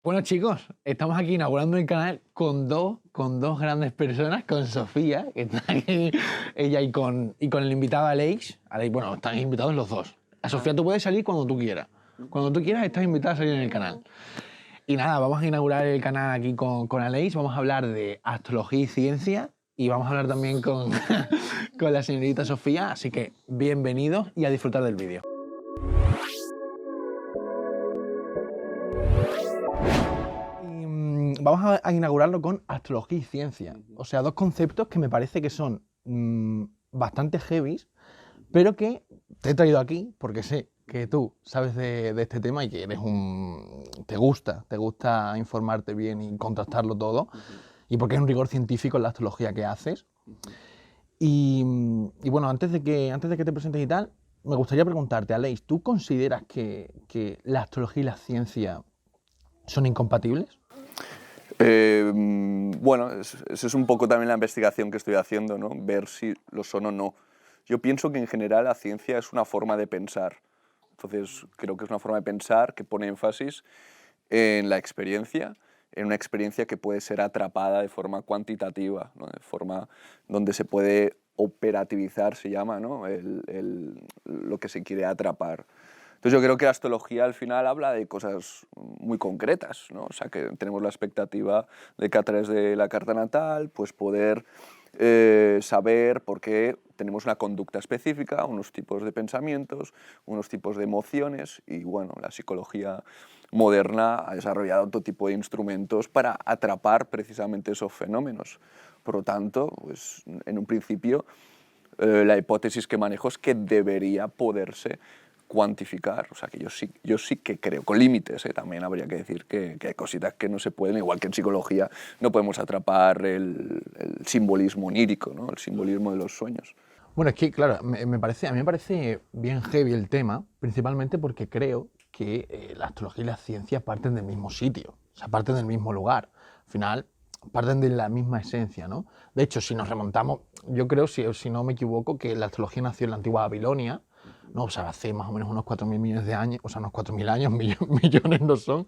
Bueno chicos, estamos aquí inaugurando el canal con dos grandes personas, con Sofía, que está aquí, ella y con el invitado Aleix. Bueno, están invitados los dos. A Sofía tú puedes salir cuando tú quieras. Cuando tú quieras estás invitada a salir en el canal. Y nada, vamos a inaugurar el canal aquí con Aleix, vamos a hablar de astrología y ciencia y vamos a hablar también con, con la señorita Sofía, así que bienvenidos y a disfrutar del vídeo. Vamos a inaugurarlo con astrología y ciencia. O sea, dos conceptos que me parece que son bastante heavies, pero que te he traído aquí porque sé que tú sabes de este tema y que eres te gusta informarte bien y contrastarlo todo, y porque es un rigor científico en la astrología que haces. Y bueno, antes de que te presentes y tal, me gustaría preguntarte, Aleix, ¿tú consideras que la astrología y la ciencia son incompatibles? Bueno, esa es un poco también la investigación que estoy haciendo, ¿no? Ver si lo son o no. Yo pienso que en general la ciencia es una forma de pensar. Entonces, creo que es una forma de pensar que pone énfasis en la experiencia, en una experiencia que puede ser atrapada de forma cuantitativa, ¿no? De forma donde se puede operativizar, se llama, ¿no? Lo que se quiere atrapar. Entonces yo creo que la astrología al final habla de cosas muy concretas, ¿no? O sea, que tenemos la expectativa de que a través de la carta natal pues poder saber por qué tenemos una conducta específica, unos tipos de pensamientos, unos tipos de emociones, y bueno, la psicología moderna ha desarrollado otro tipo de instrumentos para atrapar precisamente esos fenómenos. Por lo tanto, pues, en un principio, la hipótesis que manejo es que debería poderse cuantificar, o sea que yo sí que creo, con límites, también habría que decir que hay cositas que no se pueden, igual que en psicología no podemos atrapar el simbolismo onírico, ¿no? El simbolismo de los sueños. Bueno, es que, claro, a mí me parece bien heavy el tema, principalmente porque creo que la astrología y la ciencia parten del mismo sitio, o sea, parten del mismo lugar. Al final, parten de la misma esencia, ¿no? De hecho, si nos remontamos, yo creo, si no me equivoco, que la astrología nació en la antigua Babilonia, ¿no? O sea, hace más o menos unos 4.000 millones de años, o sea, unos 4.000 años, millones no son.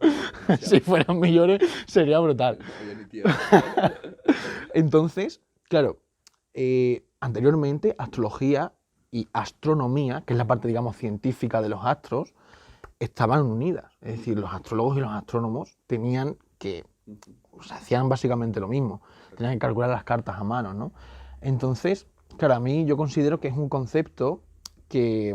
Si fueran millones, sería brutal. No había ni tierra. Entonces, claro, anteriormente astrología y astronomía, que es la parte, digamos, científica de los astros, estaban unidas. Es decir, los astrólogos y los astrónomos tenían que, o sea, hacían básicamente lo mismo, tenían que calcular las cartas a mano, ¿no? Entonces, claro, a mí yo considero que es un concepto que,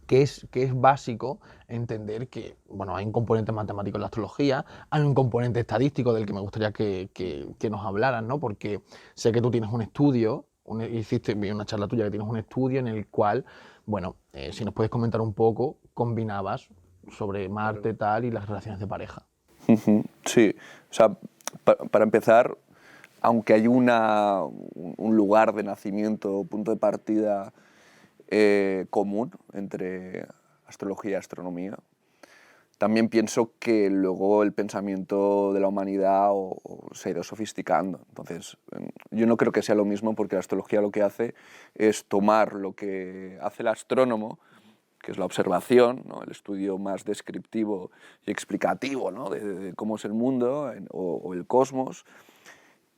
que es básico entender que, bueno, hay un componente matemático en la astrología, hay un componente estadístico del que me gustaría que nos hablaran, ¿no? Porque sé que tú tienes un estudio, hiciste una charla tuya que tienes un estudio en el cual, bueno, si nos puedes comentar un poco, combinabas sobre Marte, tal, y las relaciones de pareja. Sí, o sea, para empezar, aunque hay un lugar de nacimiento, punto de partida común entre astrología y astronomía, también pienso que luego el pensamiento de la humanidad se ha ido sofisticando. Entonces, yo no creo que sea lo mismo, porque la astrología lo que hace es tomar lo que hace el astrónomo, que es la observación, ¿no? El estudio más descriptivo y explicativo, ¿no? de cómo es el mundo o el cosmos.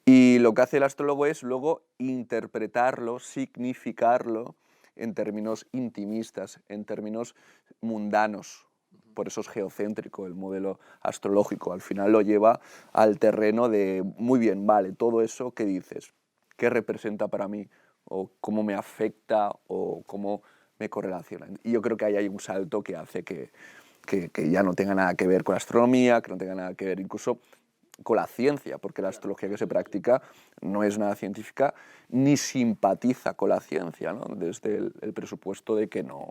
Y lo que hace el astrólogo es luego interpretarlo, significarlo en términos intimistas, en términos mundanos. Por eso es geocéntrico el modelo astrológico. Al final lo lleva al terreno de, muy bien, vale, todo eso que dices, ¿qué representa para mí? ¿O cómo me afecta? ¿O cómo me correlaciona? Y yo creo que ahí hay un salto que hace que ya no tenga nada que ver con la astronomía, que no tenga nada que ver incluso con la ciencia, porque la astrología que se practica no es nada científica ni simpatiza con la ciencia, ¿no? Desde el presupuesto de que no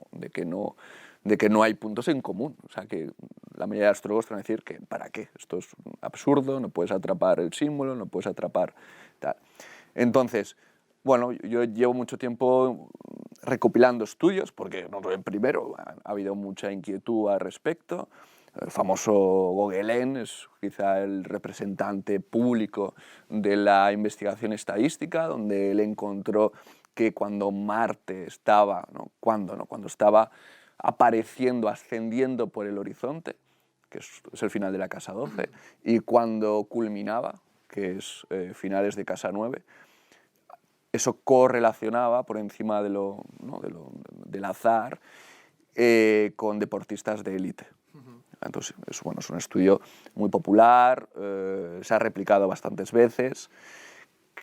hay puntos en común. O sea, que la mayoría de astrólogos van a decir que ¿para qué? Esto es absurdo, no puedes atrapar el símbolo, no puedes atrapar tal. Entonces, bueno, yo llevo mucho tiempo recopilando estudios, porque no soy el primero, ha habido mucha inquietud al respecto. El famoso Gogelen es quizá el representante público de la investigación estadística, donde él encontró que cuando Marte estaba, ¿no? Cuando estaba apareciendo, ascendiendo por el horizonte, que es el final de la casa 12, y cuando culminaba, que es finales de casa 9, eso correlacionaba por encima de del azar con deportistas de élite. Entonces, es un estudio muy popular, se ha replicado bastantes veces.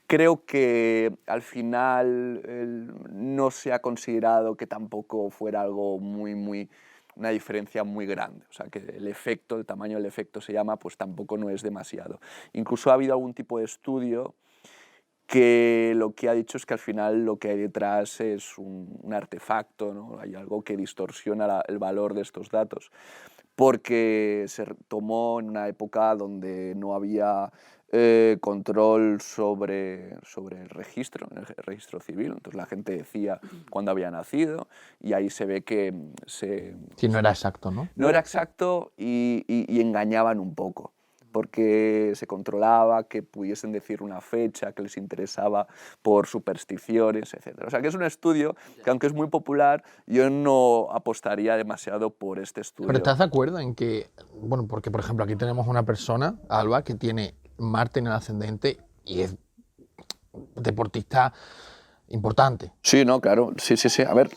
Creo que al final no se ha considerado que tampoco fuera algo una diferencia muy grande. O sea, que el tamaño del efecto se llama, pues tampoco no es demasiado. Incluso ha habido algún tipo de estudio que lo que ha dicho es que al final lo que hay detrás es un artefacto, ¿no? Hay algo que distorsiona el valor de estos datos, porque se tomó en una época donde no había control sobre el registro civil. Entonces la gente decía cuándo había nacido y ahí se ve que Sí, no era exacto, ¿no? no era exacto y engañaban un poco, porque se controlaba que pudiesen decir una fecha que les interesaba por supersticiones, etc. O sea, que es un estudio que, aunque es muy popular, yo no apostaría demasiado por este estudio. Pero ¿estás de acuerdo en que, bueno, porque por ejemplo aquí tenemos una persona, Alba, que tiene Marte en el ascendente y es deportista importante? Sí, no, claro, sí. A ver,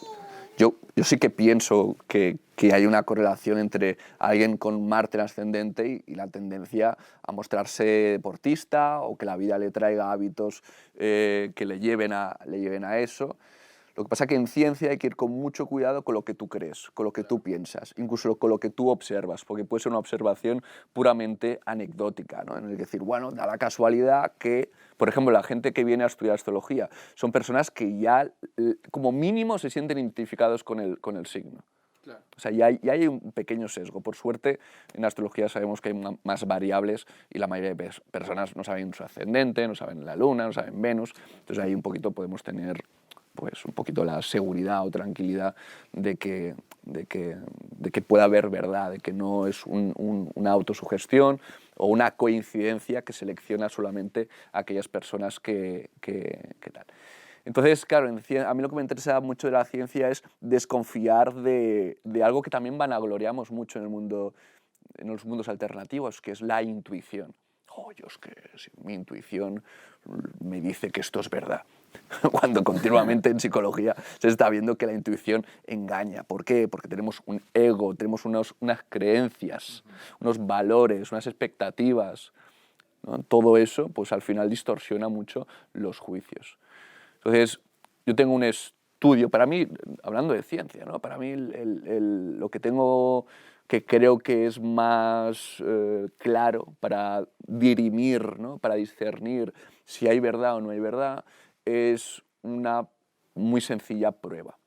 yo sí que pienso que hay una correlación entre alguien con Marte en ascendente y la tendencia a mostrarse deportista o que la vida le traiga hábitos que le lleven a eso. Lo que pasa es que en ciencia hay que ir con mucho cuidado con lo que tú crees, con lo que tú piensas, incluso con lo que tú observas, porque puede ser una observación puramente anecdótica, ¿no? En el que decir, bueno, da la casualidad que, por ejemplo, la gente que viene a estudiar astrología son personas que ya, como mínimo, se sienten identificados con el signo. Claro. O sea, ya hay un pequeño sesgo. Por suerte, en astrología sabemos que hay más variables y la mayoría de personas no saben su ascendente, no saben la luna, no saben Venus. Entonces ahí un poquito podemos tener pues un poquito la seguridad o tranquilidad de que pueda haber verdad, de que no es una autosugestión o una coincidencia que selecciona solamente a aquellas personas que tal. Entonces, claro, a mí lo que me interesa mucho de la ciencia es desconfiar de algo que también vanagloriamos mucho en los mundos alternativos, que es la intuición. Yo es que mi intuición me dice que esto es verdad. Cuando continuamente en psicología se está viendo que la intuición engaña. ¿Por qué? Porque tenemos un ego, tenemos unas creencias, unos valores, unas expectativas, ¿no? Todo eso, pues al final distorsiona mucho los juicios. Entonces, yo tengo un estudio, para mí, hablando de ciencia, ¿no? Para mí lo que tengo que creo que es más claro para dirimir, ¿no? Para discernir si hay verdad o no hay verdad, es una muy sencilla prueba,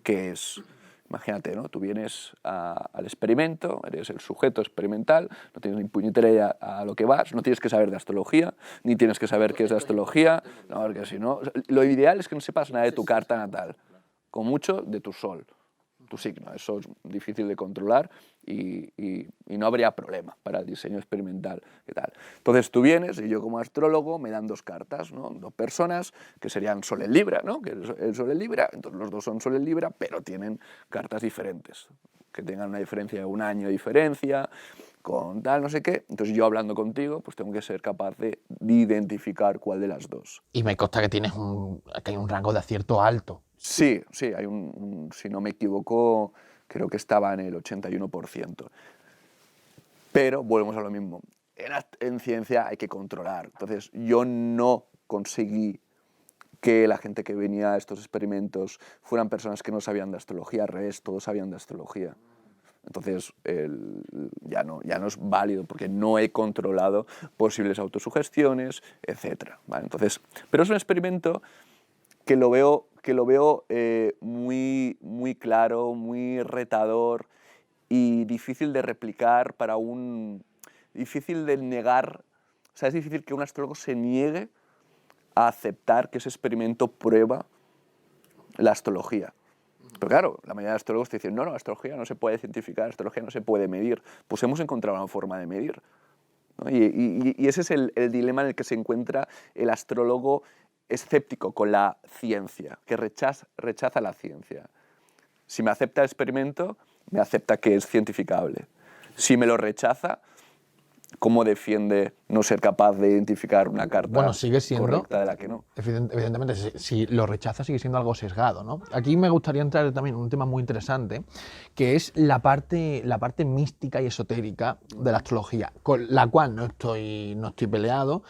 que es, imagínate, ¿no? Tú vienes al experimento, eres el sujeto experimental, no tienes ni puñetera idea a lo que vas, no tienes que saber de astrología, ni tienes que saber qué es de astrología, no, porque si no, lo ideal es que no sepas nada de tu carta natal, con mucho de tu sol, tu signo. Eso es difícil de controlar y no habría problema para el diseño experimental. ¿Qué tal? Entonces tú vienes y yo como astrólogo me dan dos cartas, ¿no? Dos personas que serían Sol en Libra, ¿no? Que el Sol en Libra, entonces los dos son Sol en Libra, pero tienen cartas diferentes, que tengan una diferencia de un año de diferencia, con tal, no sé qué. Entonces yo hablando contigo, pues tengo que ser capaz de identificar cuál de las dos. Y me consta que que hay un rango de acierto alto. Sí, hay si no me equivoco, creo que estaba en el 81%. Pero volvemos a lo mismo. En ciencia hay que controlar. Entonces, yo no conseguí que la gente que venía a estos experimentos fueran personas que no sabían de astrología, al revés, todos sabían de astrología. Entonces, ya no es válido porque no he controlado posibles autosugestiones, etc. ¿Vale? Entonces, pero es un experimento que lo veo muy claro, muy retador y difícil de replicar difícil de negar. O sea, es difícil que un astrólogo se niegue a aceptar que ese experimento prueba la astrología. Pero claro, la mayoría de astrólogos te dicen, no, la astrología no se puede cientificar, la astrología no se puede medir. Pues hemos encontrado una forma de medir, ¿no? Y ese es el dilema en el que se encuentra el astrólogo escéptico con la ciencia, que rechaza la ciencia. Si me acepta el experimento, me acepta que es cientificable. Si me lo rechaza, ¿cómo defiende no ser capaz de identificar una carta sigue siendo, correcta de la que no? Evidentemente, si lo rechaza sigue siendo algo sesgado, ¿no? Aquí me gustaría entrar también en un tema muy interesante, que es la parte mística y esotérica de la astrología, con la cual no estoy peleado,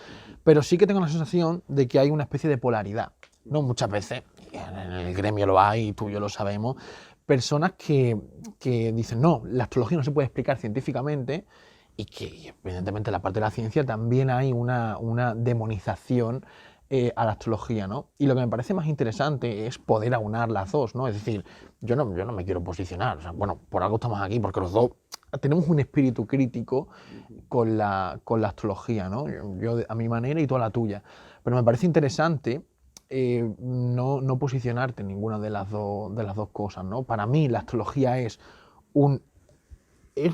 pero sí que tengo la sensación de que hay una especie de polaridad, ¿no? Muchas veces, en el gremio lo hay, tú y yo lo sabemos, personas que dicen, no, la astrología no se puede explicar científicamente, y que evidentemente en la parte de la ciencia también hay una demonización a la astrología, ¿no? Y lo que me parece más interesante es poder aunar las dos, ¿no? Es decir, yo no me quiero posicionar, o sea, bueno, por algo estamos aquí, porque los dos tenemos un espíritu crítico con la astrología, ¿no? Yo a mi manera y tú a la tuya. Pero me parece interesante no posicionarte en ninguna de las dos cosas, ¿no? Para mí la astrología es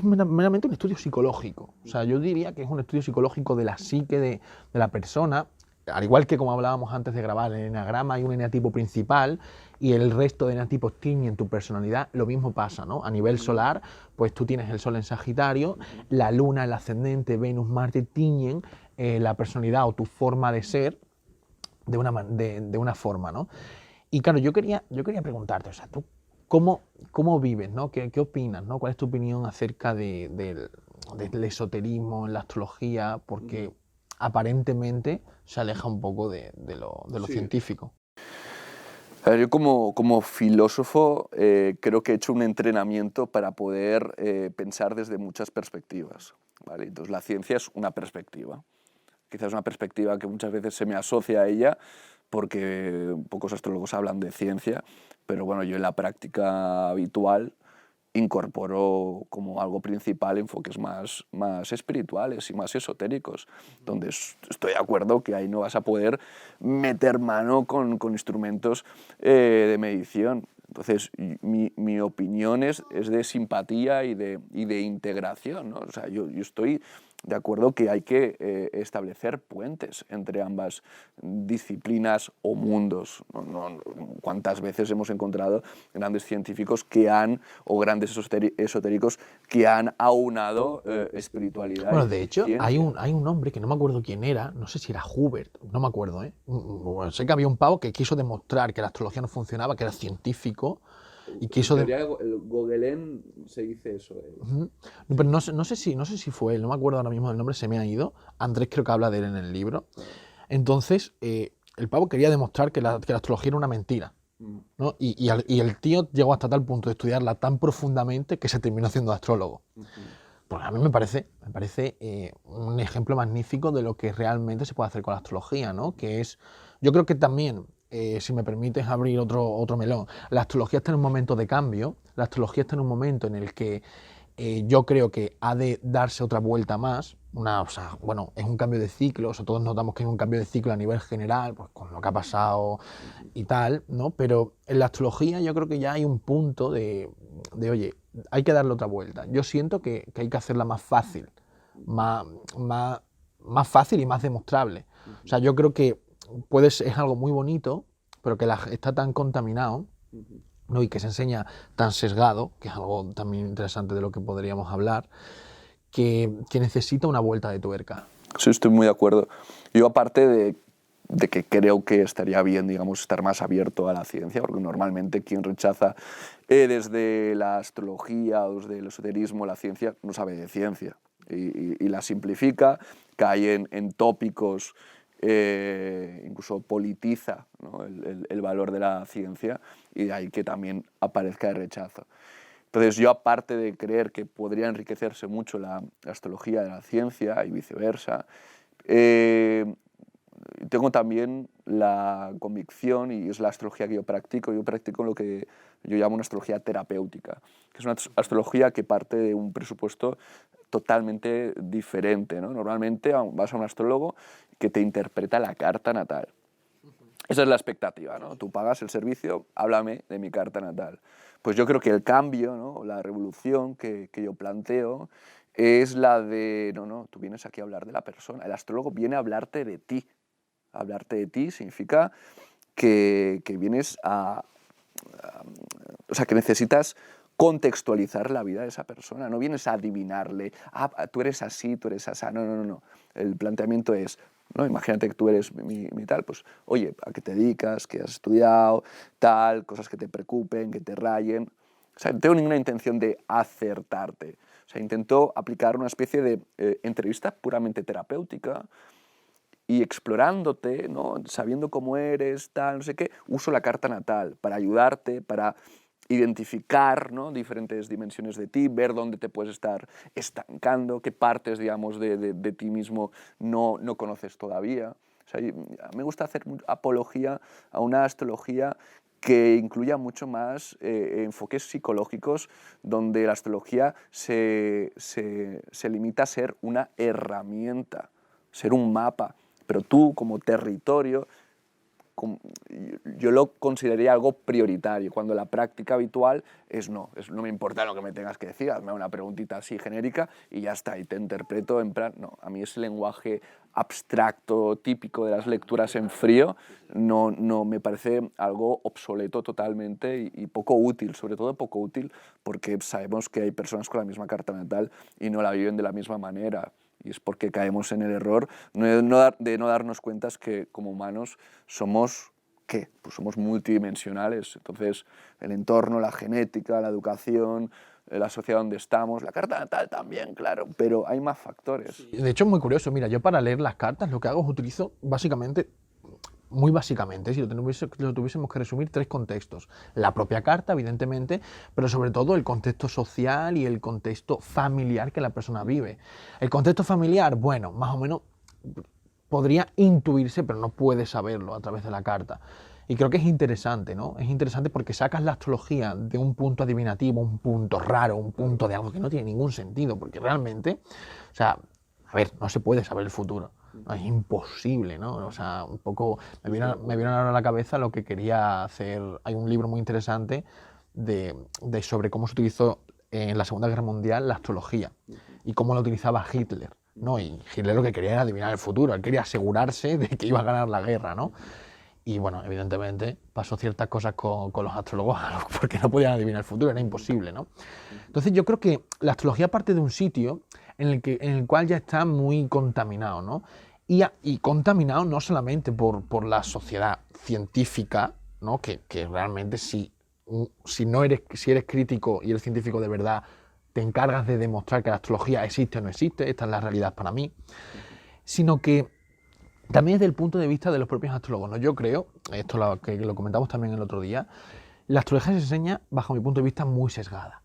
meramente un estudio psicológico. O sea, yo diría que es un estudio psicológico de la psique de la persona, al igual que como hablábamos antes de grabar, en el eneagrama hay un eneatipo principal y el resto de eneatipos tiñen tu personalidad. Lo mismo pasa, ¿no? A nivel solar, pues tú tienes el sol en Sagitario, la luna, el ascendente, Venus, Marte tiñen la personalidad o tu forma de ser de una forma, ¿no? Y claro, yo quería preguntarte, o sea, tú cómo vives, ¿no? ¿Qué opinas, ¿no? ¿Cuál es tu opinión acerca del esoterismo en la astrología? Porque aparentemente se aleja un poco de lo Sí. científico. A ver, yo como filósofo creo que he hecho un entrenamiento para poder pensar desde muchas perspectivas, ¿vale? Entonces la ciencia es una perspectiva. Quizás una perspectiva que muchas veces se me asocia a ella porque pocos astrólogos hablan de ciencia, pero bueno, yo en la práctica habitual incorporó como algo principal enfoques más espirituales y más esotéricos, donde estoy de acuerdo que ahí no vas a poder meter mano con instrumentos de medición. Entonces, mi opinión es de simpatía y de integración, ¿no? O sea, yo estoy de acuerdo que hay que establecer puentes entre ambas disciplinas o mundos. ¿Cuántas veces hemos encontrado grandes científicos o grandes esotéricos que han aunado espiritualidad Bueno, y de hecho, ciencia? hay un hombre que no me acuerdo quién era, no sé si era Hubert, no me acuerdo, ¿eh? Bueno, sé que había un pavo que quiso demostrar que la astrología no funcionaba, que era científico, y quiso... el Gogolén se dice eso. Ujú. No, pero no sé si fue él, no me acuerdo ahora mismo del nombre, se me ha ido. Andrés creo que habla de él en el libro. Entonces, el pavo quería demostrar que la astrología era una mentira, ¿no? Y el tío llegó hasta tal punto de estudiarla tan profundamente que se terminó haciendo astrólogo. Pues a mí me parece un ejemplo magnífico de lo que realmente se puede hacer con la astrología, ¿no? Que es, yo creo que también, si me permites abrir otro melón, la astrología está en un momento de cambio, la astrología está en un momento en el que yo creo que ha de darse otra vuelta más, o sea, bueno, es un cambio de ciclo, o sea, todos notamos que es un cambio de ciclo a nivel general, pues con lo que ha pasado y tal, ¿no? Pero en la astrología yo creo que ya hay un punto oye, hay que darle otra vuelta. Yo siento que hay que hacerla más fácil, más, más, más fácil y más demostrable. O sea, yo creo que es algo muy bonito, pero que está tan contaminado, ¿no? Y que se enseña tan sesgado, que es algo también interesante de lo que podríamos hablar, que necesita una vuelta de tuerca. Sí, estoy muy de acuerdo. Yo aparte de que creo que estaría bien, digamos, estar más abierto a la ciencia, porque normalmente quien rechaza desde la astrología o desde el esoterismo la ciencia no sabe de ciencia y la simplifica, cae en tópicos, incluso politiza, ¿no? el valor de la ciencia y de ahí que también aparezca el rechazo. Entonces yo, aparte de creer que podría enriquecerse mucho la astrología de la ciencia y viceversa, tengo también la convicción, y es la astrología que yo practico lo que yo llamo una astrología terapéutica, que es una astrología que parte de un presupuesto totalmente diferente, ¿no? Normalmente vas a un astrólogo que te interpreta la carta natal. Esa es la expectativa, ¿no? Tú pagas el servicio, háblame de mi carta natal. Pues yo creo que el cambio, ¿no? La revolución que yo planteo es la de, no, tú vienes aquí a hablar de la persona. El astrólogo viene a hablarte de ti. Hablarte de ti significa que vienes o sea, que necesitas contextualizar la vida de esa persona. No vienes a adivinarle, tú eres así, tú eres así. No, no, no, no. El planteamiento es, ¿no? Imagínate que tú eres mi tal, pues, oye, ¿a qué te dedicas? ¿Qué has estudiado? Tal, cosas que te preocupen, que te rayen. O sea, no tengo ninguna intención de acertarte. O sea, intento aplicar una especie de entrevista puramente terapéutica y explorándote, ¿no? Sabiendo cómo eres, tal, no sé qué, uso la carta natal para ayudarte, para identificar, ¿no? Diferentes dimensiones de ti, ver dónde te puedes estar estancando, qué partes, digamos, de ti mismo no conoces todavía. O sea, me gusta hacer apología a una astrología que incluya mucho más enfoques psicológicos, donde la astrología se limita a ser una herramienta, ser un mapa, pero tú como territorio, yo lo consideraría algo prioritario, cuando la práctica habitual no me importa lo que me tengas que decir, hazme una preguntita así genérica y ya está, y te interpreto en plan, no, a mí ese lenguaje abstracto típico de las lecturas en frío no me parece algo obsoleto totalmente y poco útil, sobre todo poco útil porque sabemos que hay personas con la misma carta natal y no la viven de la misma manera. Y es porque caemos en el error de no darnos cuenta que como humanos somos, ¿qué? Pues somos multidimensionales. Entonces, el entorno, la genética, la educación, la sociedad donde estamos, la carta natal también, claro, pero hay más factores. De hecho, es muy curioso. Mira, yo para leer las cartas lo que hago es utilizo básicamente, muy básicamente, si lo tuviésemos que resumir, 3 contextos. La propia carta, evidentemente, pero sobre todo el contexto social y el contexto familiar que la persona vive. El contexto familiar, bueno, más o menos podría intuirse, pero no puede saberlo a través de la carta. Y creo que es interesante, ¿no? Es interesante porque sacas la astrología de un punto adivinativo, un punto raro, un punto de algo que no tiene ningún sentido, porque realmente, o sea, a ver, no se puede saber el futuro. No, es imposible, ¿no? O sea, un poco me viene ahora a la cabeza lo que quería hacer. Hay un libro muy interesante sobre cómo se utilizó en la Segunda Guerra Mundial la astrología y cómo la utilizaba Hitler, ¿no? Y Hitler lo que quería era adivinar el futuro, él quería asegurarse de que iba a ganar la guerra, ¿no? Y bueno, evidentemente pasó ciertas cosas con los astrólogos porque no podían adivinar el futuro, era imposible, ¿no? Entonces yo creo que la astrología parte de un sitio en el cual ya está muy contaminado, ¿no? Y contaminado no solamente por la sociedad científica, ¿no? Que realmente si eres crítico y eres científico de verdad, te encargas de demostrar que la astrología existe o no existe, esta es la realidad para mí, sino que también desde el punto de vista de los propios astrólogos, ¿no? Yo creo, esto que lo comentamos también el otro día, la astrología se enseña, bajo mi punto de vista, muy sesgada,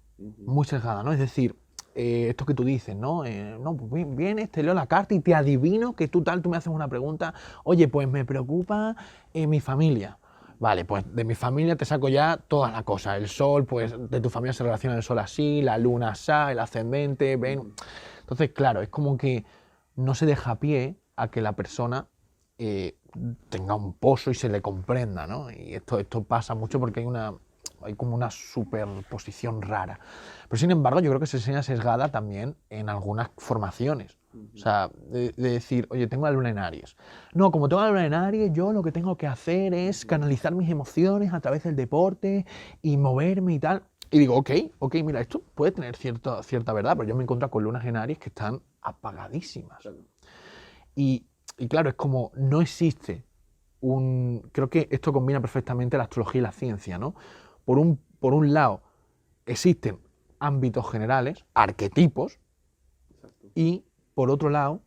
¿no? Es decir, esto que tú dices, ¿no? No, pues vienes, te leo la carta y te adivino que tú me haces una pregunta, oye, pues me preocupa mi familia. Vale, pues de mi familia te saco ya todas las cosas. El sol, pues de tu familia se relaciona el sol así, la luna así, el ascendente, ven. Entonces, claro, es como que no se deja pie a que la persona tenga un pozo y se le comprenda, ¿no? Y esto pasa mucho porque hay como una superposición rara. Pero sin embargo, yo creo que se enseña sesgada también en algunas formaciones. O sea, de decir, oye, tengo la luna en Aries. No, como tengo la luna en Aries, yo lo que tengo que hacer es canalizar mis emociones a través del deporte y moverme y tal. Y digo, ok, mira, esto puede tener cierta verdad, pero yo me encuentro con lunas en Aries que están apagadísimas. Y claro, es como no existe creo que esto combina perfectamente la astrología y la ciencia, ¿no? Por un lado, existen ámbitos generales, arquetipos, y por otro lado,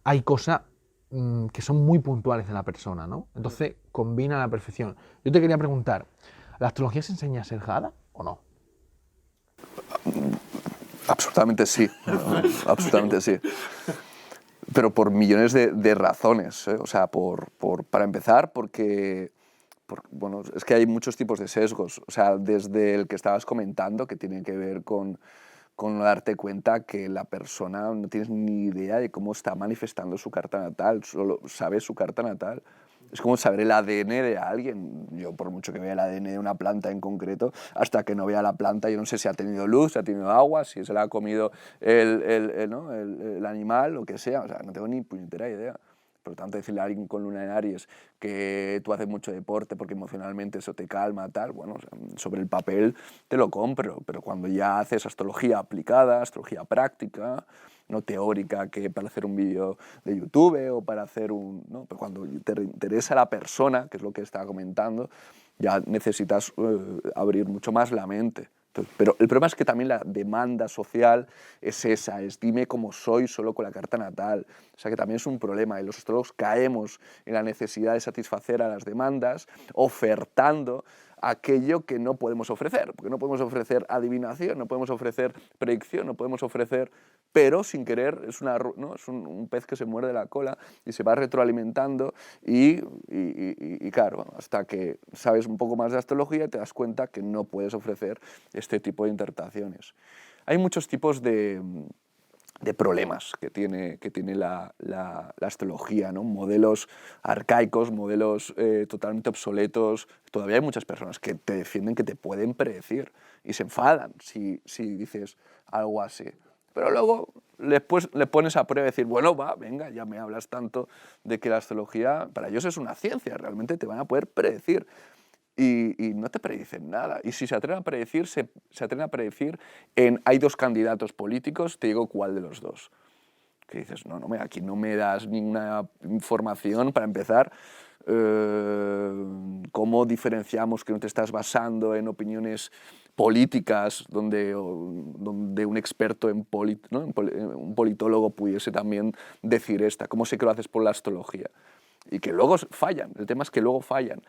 hay cosas que son muy puntuales de la persona, ¿no? Entonces, combina a la perfección. Yo te quería preguntar, ¿la astrología se enseña sesgada o no? Absolutamente sí, absolutamente sí. Pero por millones de razones, ¿eh? O sea, para empezar, porque bueno, es que hay muchos tipos de sesgos. O sea, desde el que estabas comentando, que tiene que ver con darte cuenta que la persona no tienes ni idea de cómo está manifestando su carta natal, solo sabe su carta natal. Es como saber el ADN de alguien. Yo, por mucho que vea el ADN de una planta en concreto, hasta que no vea la planta, yo no sé si ha tenido luz, si ha tenido agua, si se la ha comido ¿no? el animal, lo que sea. O sea, no tengo ni puñetera idea. Por lo tanto, decirle a alguien con luna en Aries que tú haces mucho deporte porque emocionalmente eso te calma, tal, bueno, o sea, sobre el papel te lo compro, pero cuando ya haces astrología aplicada, astrología práctica, no teórica, que para hacer un vídeo de YouTube o para hacer un... ¿no? Pero cuando te interesa la persona, que es lo que estaba comentando, ya necesitas abrir mucho más la mente. Entonces, pero el problema es que también la demanda social es esa, es dime cómo soy solo con la carta natal. O sea que también es un problema y los astrólogos caemos en la necesidad de satisfacer a las demandas ofertando aquello que no podemos ofrecer, porque no podemos ofrecer adivinación, no podemos ofrecer predicción, no podemos ofrecer, pero sin querer es, ¿no? Es un pez que se muerde la cola y se va retroalimentando y claro, hasta que sabes un poco más de astrología te das cuenta que no puedes ofrecer este tipo de interpretaciones. Hay muchos tipos de problemas que tiene la astrología, ¿no? Modelos arcaicos, modelos totalmente obsoletos. Todavía hay muchas personas que te defienden que te pueden predecir y se enfadan si dices algo así. Pero luego le pones a prueba y decir, bueno, va, venga, ya me hablas tanto de que la astrología para ellos es una ciencia, realmente te van a poder predecir. Y no te predicen nada. Y si se atreven a predecir, se atreven a predecir hay dos candidatos políticos, te digo cuál de los dos. Que dices, no, aquí no me das ninguna información para empezar. ¿Cómo diferenciamos que no te estás basando en opiniones políticas donde un experto en ¿no? Un politólogo pudiese también decir esta? ¿Cómo sé que lo haces por la astrología? Y que luego fallan. El tema es que luego fallan.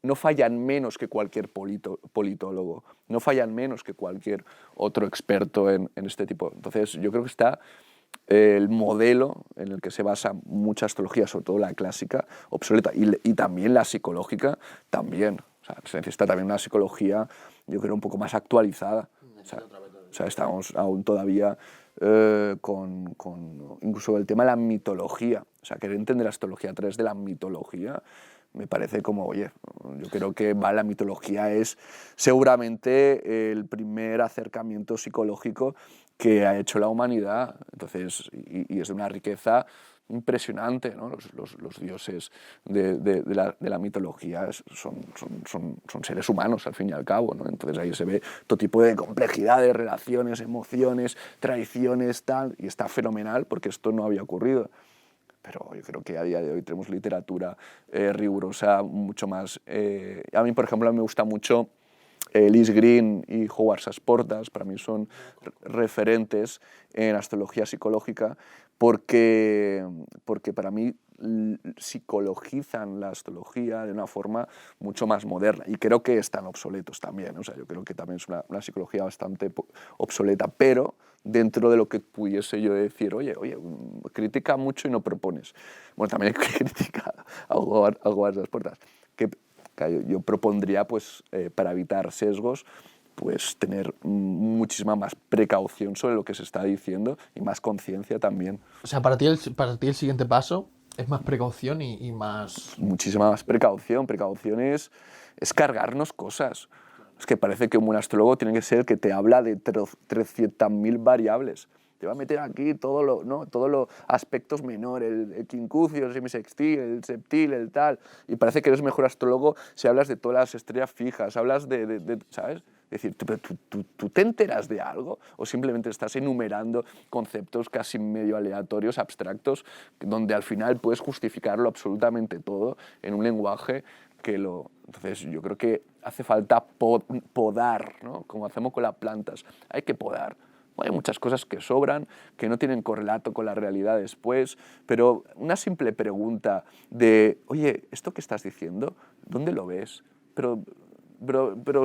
No fallan menos que cualquier politólogo, no fallan menos que cualquier otro experto en este tipo. Entonces, yo creo que está el modelo en el que se basa mucha astrología, sobre todo la clásica, obsoleta, y también la psicológica, también. O sea, se necesita también una psicología, yo creo, un poco más actualizada. O sea, estamos aún todavía incluso el tema de la mitología. O sea, querer entender la astrología a través de la mitología me parece como, oye, yo creo que la mitología es seguramente el primer acercamiento psicológico que ha hecho la humanidad. Entonces, y es de una riqueza impresionante, ¿no? Los dioses de la mitología son seres humanos, al fin y al cabo, ¿no? Entonces ahí se ve todo tipo de complejidades, relaciones, emociones, tradiciones, tal, y está fenomenal porque esto no había ocurrido. Pero yo creo que a día de hoy tenemos literatura rigurosa, mucho más... a mí, por ejemplo, me gusta mucho Lis Green y Howard Sasportas, para mí son referentes en astrología psicológica porque para mí psicologizan la astrología de una forma mucho más moderna y creo que están obsoletos también. O sea, yo creo que también es una psicología bastante obsoleta, pero dentro de lo que pudiese yo decir, oye, critica mucho y no propones. Bueno, también hay que criticar a Howard Sasportas, que yo propondría, pues, para evitar sesgos, pues tener muchísima más precaución sobre lo que se está diciendo y más conciencia también. O sea, para ti el siguiente paso es más precaución y más... Muchísima más precaución. Precaución es cargarnos cosas. Es que parece que un buen astrólogo tiene que ser el que te habla de 300.000 variables. Te va a meter aquí todos los aspectos menores, el quincucio, el semisextil, el septil, el tal. Y parece que eres mejor astrólogo si hablas de todas las estrellas fijas, hablas ¿sabes? Es decir, ¿tú te enteras de algo o simplemente estás enumerando conceptos casi medio aleatorios, abstractos, donde al final puedes justificarlo absolutamente todo en un lenguaje que lo... Entonces yo creo que hace falta podar, ¿no? Como hacemos con las plantas. Hay que podar. Hay muchas cosas que sobran, que no tienen correlato con la realidad después, pero una simple pregunta de, oye, ¿esto que estás diciendo, dónde lo ves? Pero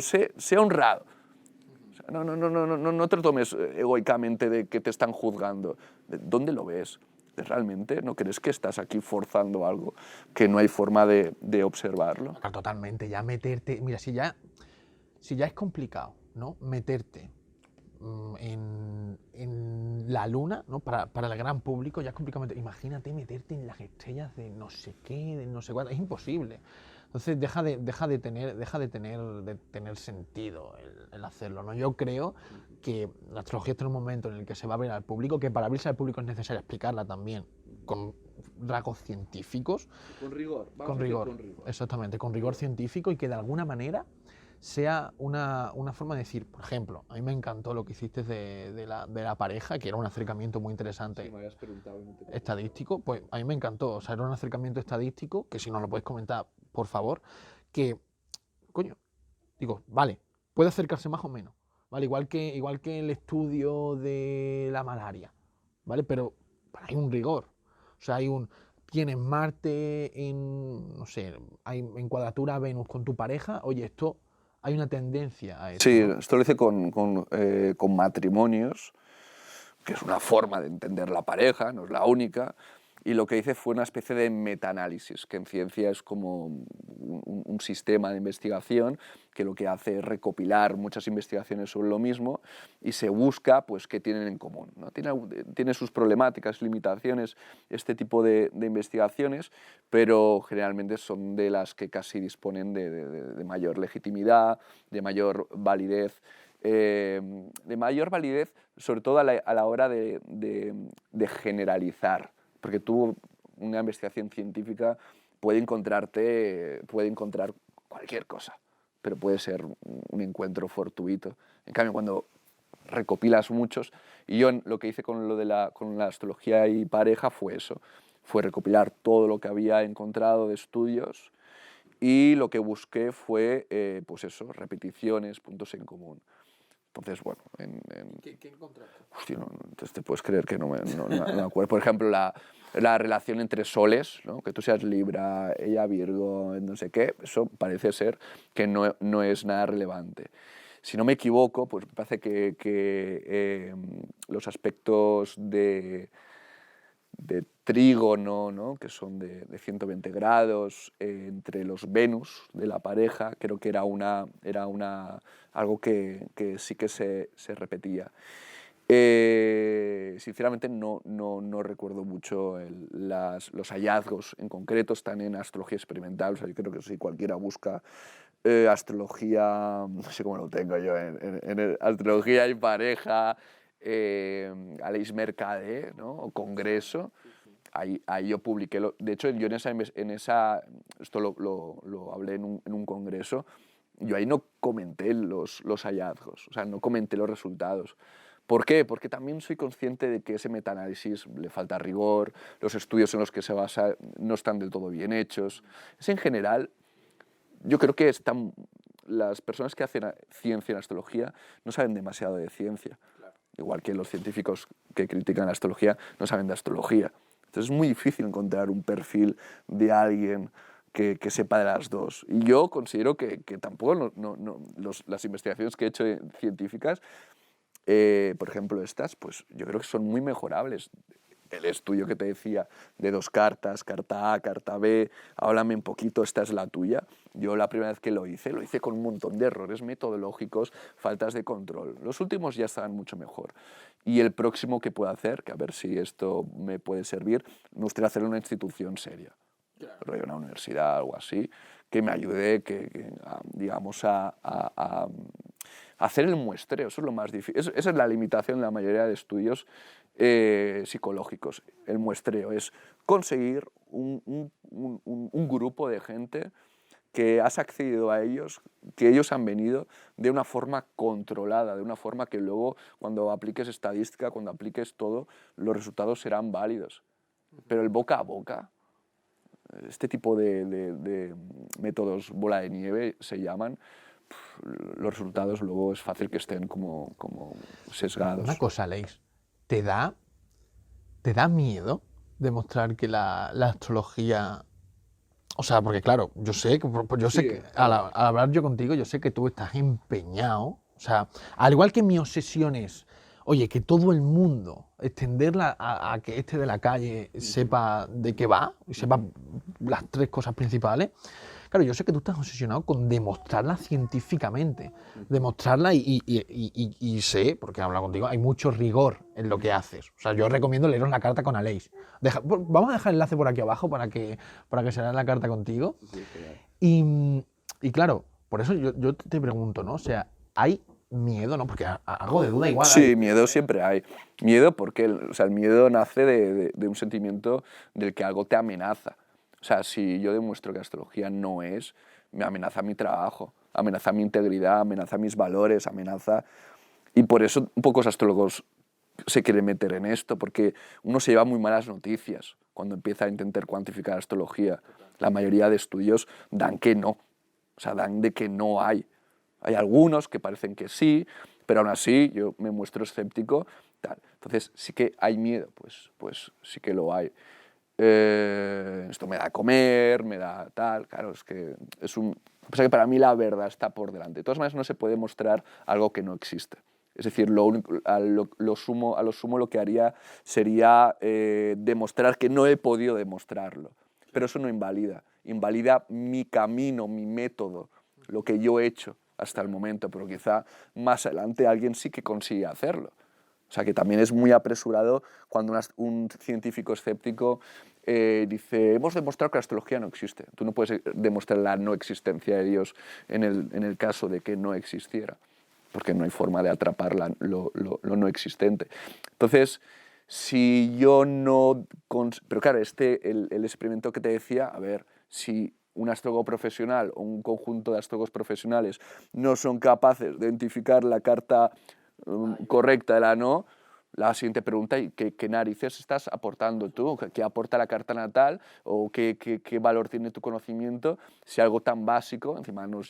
sé honrado. O sea, no te lo tomes egoicamente de que te están juzgando. ¿Dónde lo ves? ¿Realmente no crees que estás aquí forzando algo que no hay forma de observarlo? Totalmente, ya meterte... Mira, si ya es complicado, ¿no? Meterte en la luna, ¿no? Para el gran público ya es complicado. Imagínate meterte en las estrellas de no sé qué, de no sé cuánto, es imposible. Entonces deja de tener sentido el hacerlo, ¿no? Yo creo que la astrología está en un momento en el que se va a abrir al público, que para abrirse al público es necesario explicarla también con rasgos científicos. Con rigor. Con rigor, exactamente, con rigor científico y que de alguna manera sea una forma de decir, por ejemplo, a mí me encantó lo que hiciste de la pareja, que era un acercamiento muy interesante. Sí, me habías preguntado. Estadístico, pues a mí me encantó, o sea, era un acercamiento estadístico, que si no lo puedes comentar, por favor, que, coño, digo, vale, puede acercarse más o menos, ¿vale? Igual que el estudio de la malaria, ¿vale? Pero hay un rigor, o sea, tienes Marte en, no sé, hay en cuadratura Venus con tu pareja, oye, esto, hay una tendencia a eso, Sí, ¿no? esto lo hice con matrimonios, que es una forma de entender la pareja, no es la única, y lo que hice fue una especie de metaanálisis, que en ciencia es como un sistema de investigación que lo que hace es recopilar muchas investigaciones sobre lo mismo y se busca pues, qué tienen en común, ¿no? Tiene sus problemáticas, limitaciones, este tipo de investigaciones, pero generalmente son de las que casi disponen de mayor legitimidad, de mayor validez, sobre todo a la hora de generalizar, porque tú, una investigación científica puede encontrar cualquier cosa, pero puede ser un encuentro fortuito. En cambio, cuando recopilas muchos, y yo lo que hice con la astrología y pareja fue eso, fue recopilar todo lo que había encontrado de estudios y lo que busqué fue, pues eso, repeticiones, puntos en común. Entonces, bueno, ¿Qué encontraste? Hostia, entonces te puedes creer que no me acuerdo. Por ejemplo, la relación entre soles, ¿no? Que tú seas Libra, ella Virgo, no sé qué, eso parece ser que no es nada relevante. Si no me equivoco, pues me parece que los aspectos de trígono, ¿no? Que son de 120 grados, entre los Venus de la pareja, creo que era algo que sí que se repetía. Sinceramente no recuerdo mucho los hallazgos en concreto, están en astrología experimental, o sea, yo creo que si cualquiera busca astrología, no sé cómo lo tengo yo, en astrología y pareja, Aleix Mercadé, ¿no? O Congreso, ahí yo publiqué, de hecho yo esto lo hablé en un congreso, yo ahí no comenté los hallazgos, o sea, no comenté los resultados. ¿Por qué? Porque también soy consciente de que ese metaanálisis le falta rigor, los estudios en los que se basa no están del todo bien hechos. Es en general, yo creo que las personas que hacen ciencia en astrología no saben demasiado de ciencia. Claro. Igual que los científicos que critican la astrología no saben de astrología. Entonces es muy difícil encontrar un perfil de alguien que sepa de las dos. Y yo considero que tampoco las investigaciones que he hecho científicas, por ejemplo estas, pues yo creo que son muy mejorables. El estudio que te decía de 2 cartas, carta A, carta B, háblame un poquito, esta es la tuya. Yo la primera vez que lo hice con un montón de errores metodológicos, faltas de control. Los últimos ya estaban mucho mejor. Y el próximo que puedo hacer, que a ver si esto me puede servir, me gustaría hacer una institución seria. Claro. Una universidad, algo así, que me ayude digamos, a hacer el muestreo. Eso es lo más difícil. Esa es la limitación de la mayoría de estudios psicológicos. El muestreo es conseguir un grupo de gente que has accedido a ellos, que ellos han venido de una forma controlada, de una forma que luego, cuando apliques estadística, cuando apliques todo, los resultados serán válidos. Pero el boca a boca, este tipo de métodos bola de nieve se llaman, los resultados luego es fácil que estén como sesgados. Una cosa, Aleix, ¿te da miedo demostrar que la astrología... O sea, porque claro, yo sé que al hablar yo contigo, yo sé que tú estás empeñado, o sea, al igual que mi obsesión es, oye, que todo el mundo, extenderla a que este de la calle sepa de qué va, y sepa las 3 cosas principales. Claro, yo sé que tú estás obsesionado con demostrarla científicamente, demostrarla y sé, porque he hablado contigo, hay mucho rigor en lo que haces. O sea, yo recomiendo leeros la carta con Aleix. Vamos a dejar el enlace por aquí abajo para que se lea la carta contigo. Sí, claro. Y claro, por eso yo te pregunto, ¿no? O sea, hay miedo, ¿no? Porque algo de duda igual Sí, hay. miedo siempre hay. Miedo porque el miedo nace de un sentimiento del que algo te amenaza. O sea, si yo demuestro que astrología no es, me amenaza mi trabajo, amenaza mi integridad, amenaza mis valores, amenaza... Y por eso pocos astrólogos se quieren meter en esto, porque uno se lleva muy malas noticias cuando empieza a intentar cuantificar astrología. La mayoría de estudios dan que no, o sea, dan de que no hay. Hay algunos que parecen que sí, pero aún así yo me muestro escéptico. Tal. Entonces, sí que hay miedo, pues sí que lo hay. Esto me da a comer, me da tal, claro, es que es un... O sea que para mí la verdad está por delante. De todas maneras, no se puede mostrar algo que no existe. Es decir, a lo sumo lo que haría sería demostrar que no he podido demostrarlo. Pero eso no invalida. Invalida mi camino, mi método, lo que yo he hecho hasta el momento. Pero quizá más adelante alguien sí que consigue hacerlo. O sea, que también es muy apresurado cuando un científico escéptico dice, hemos demostrado que la astrología no existe. Tú no puedes demostrar la no existencia de Dios en el caso de que no existiera, porque no hay forma de atrapar lo no existente. Entonces, si yo no... Pero claro, el experimento que te decía, a ver, si un astrólogo profesional o un conjunto de astrólogos profesionales no son capaces de identificar la carta correcta de la no, la siguiente pregunta, ¿qué narices estás aportando tú? ¿Qué aporta la carta natal? ¿O qué valor tiene tu conocimiento? Si algo tan básico, encima nos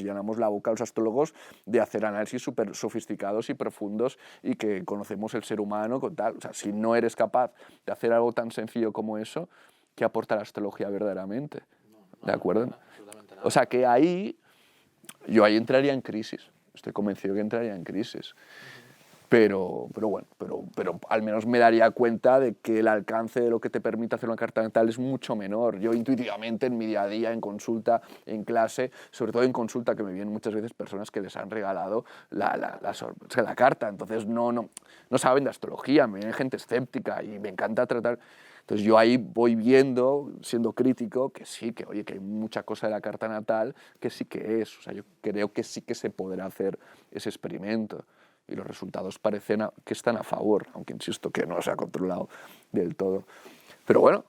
llenamos la boca los astrólogos de hacer análisis súper sofisticados y profundos y que conocemos el ser humano con tal. O sea, si no eres capaz de hacer algo tan sencillo como eso, ¿qué aporta la astrología verdaderamente? ¿De acuerdo? O sea, que yo ahí entraría en crisis. Estoy convencido que entraría en crisis. Pero al menos me daría cuenta de que el alcance de lo que te permite hacer una carta natal es mucho menor. Yo intuitivamente en mi día a día, en consulta, en clase, sobre todo en consulta, que me vienen muchas veces personas que les han regalado la carta, entonces no saben de astrología, me viene gente escéptica y me encanta tratar... Entonces yo ahí voy viendo, siendo crítico, que sí, que oye, que hay mucha cosa de la carta natal que sí que es. O sea, yo creo que sí que se podrá hacer ese experimento. Y los resultados parecen que están a favor, aunque insisto que no se ha controlado del todo. Pero bueno,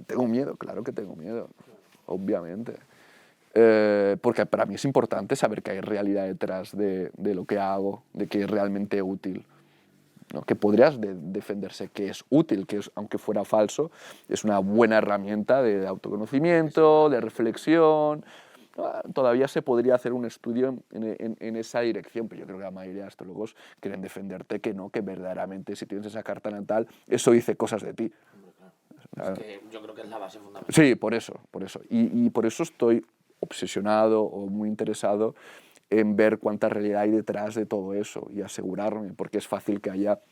tengo miedo, claro que tengo miedo, obviamente. Porque para mí es importante saber que hay realidad detrás de lo que hago, de que es realmente útil. ¿No? Que podrías defenderse que es útil, que aunque fuera falso, es una buena herramienta de autoconocimiento, de reflexión. Todavía se podría hacer un estudio en esa dirección, pero yo creo que la mayoría de astrólogos quieren defenderte que no, que verdaderamente si tienes esa carta natal, eso dice cosas de ti. Claro. Es que yo creo que es la base fundamental. Sí, por eso. Y por eso estoy obsesionado o muy interesado en ver cuánta realidad hay detrás de todo eso y asegurarme, porque es fácil que haya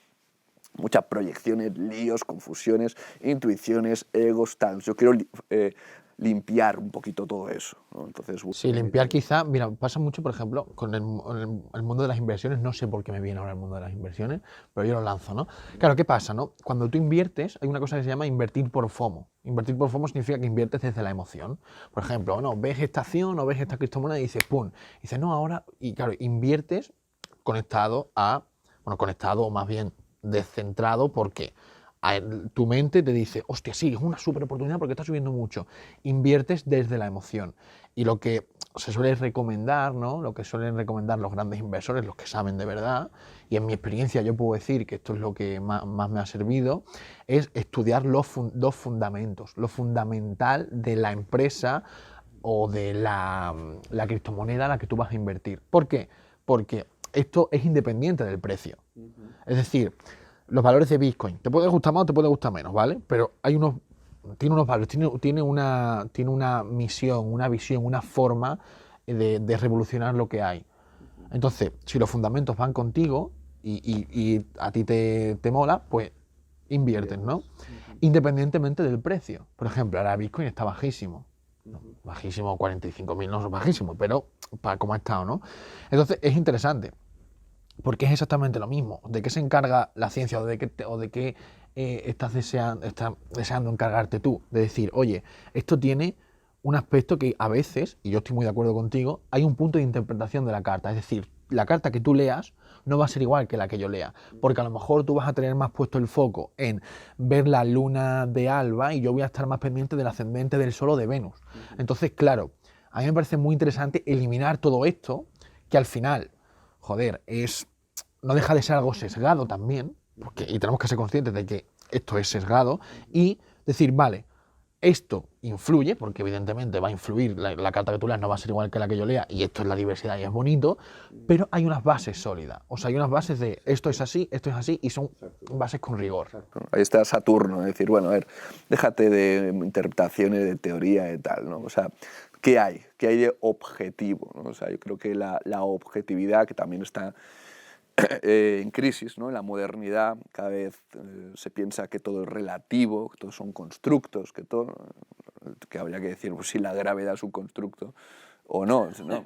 muchas proyecciones, líos, confusiones, intuiciones, egos, tal. Yo quiero limpiar un poquito todo eso, ¿no? Entonces, sí, limpiar quizá, mira, pasa mucho, por ejemplo, con el mundo de las inversiones, no sé por qué me viene ahora el mundo de las inversiones, pero yo lo lanzo, ¿no? Claro, ¿qué pasa, no? Cuando tú inviertes, hay una cosa que se llama invertir por FOMO. Invertir por FOMO significa que inviertes desde la emoción. Por ejemplo, no, ves esta acción o ves esta criptomoneda y dices, ¡pum! Y dices, no, ahora, y claro, inviertes conectado o más bien descentrado, porque tu mente te dice, hostia, sí, es una súper oportunidad porque está subiendo mucho. Inviertes desde la emoción. Y lo que se suele recomendar, ¿no? Lo que suelen recomendar los grandes inversores, los que saben de verdad, y en mi experiencia yo puedo decir que esto es lo que más me ha servido, es estudiar dos fundamentos. Lo fundamental de la empresa o de la criptomoneda a la que tú vas a invertir. ¿Por qué? Porque esto es independiente del precio. Es decir, los valores de Bitcoin, te puede gustar más o te puede gustar menos, ¿vale? Pero tiene unos valores, tiene una misión, una visión, una forma de revolucionar lo que hay. Entonces, si los fundamentos van contigo y a ti te mola, pues inviertes, ¿no? Independientemente del precio. Por ejemplo, ahora Bitcoin está bajísimo. Bajísimo, 45.000, no es bajísimo, pero para cómo ha estado, ¿no? Entonces, es interesante. Porque es exactamente lo mismo. ¿De qué se encarga la ciencia o de qué estás deseando encargarte tú? De decir, oye, esto tiene un aspecto que a veces, y yo estoy muy de acuerdo contigo, hay un punto de interpretación de la carta. Es decir, la carta que tú leas no va a ser igual que la que yo lea, porque a lo mejor tú vas a tener más puesto el foco en ver la luna de Alba y yo voy a estar más pendiente del ascendente del Sol o de Venus. Entonces, claro, a mí me parece muy interesante eliminar todo esto, que al final, joder, no deja de ser algo sesgado también, y tenemos que ser conscientes de que esto es sesgado, y decir, vale, esto influye, porque evidentemente va a influir, la carta que tú leas no va a ser igual que la que yo lea, y esto es la diversidad y es bonito, pero hay unas bases sólidas, o sea, hay unas bases de esto es así, y son bases con rigor. Ahí está Saturno, es decir, bueno, a ver, déjate de interpretaciones, de teoría y tal, ¿no? O sea, ¿qué hay? ¿Qué hay de objetivo? ¿No? O sea, yo creo que la objetividad, que también está en crisis, ¿no? En la modernidad cada vez se piensa que todo es relativo, que todos son constructos, que habría que decir pues, si la gravedad es un constructo o no, ¿no?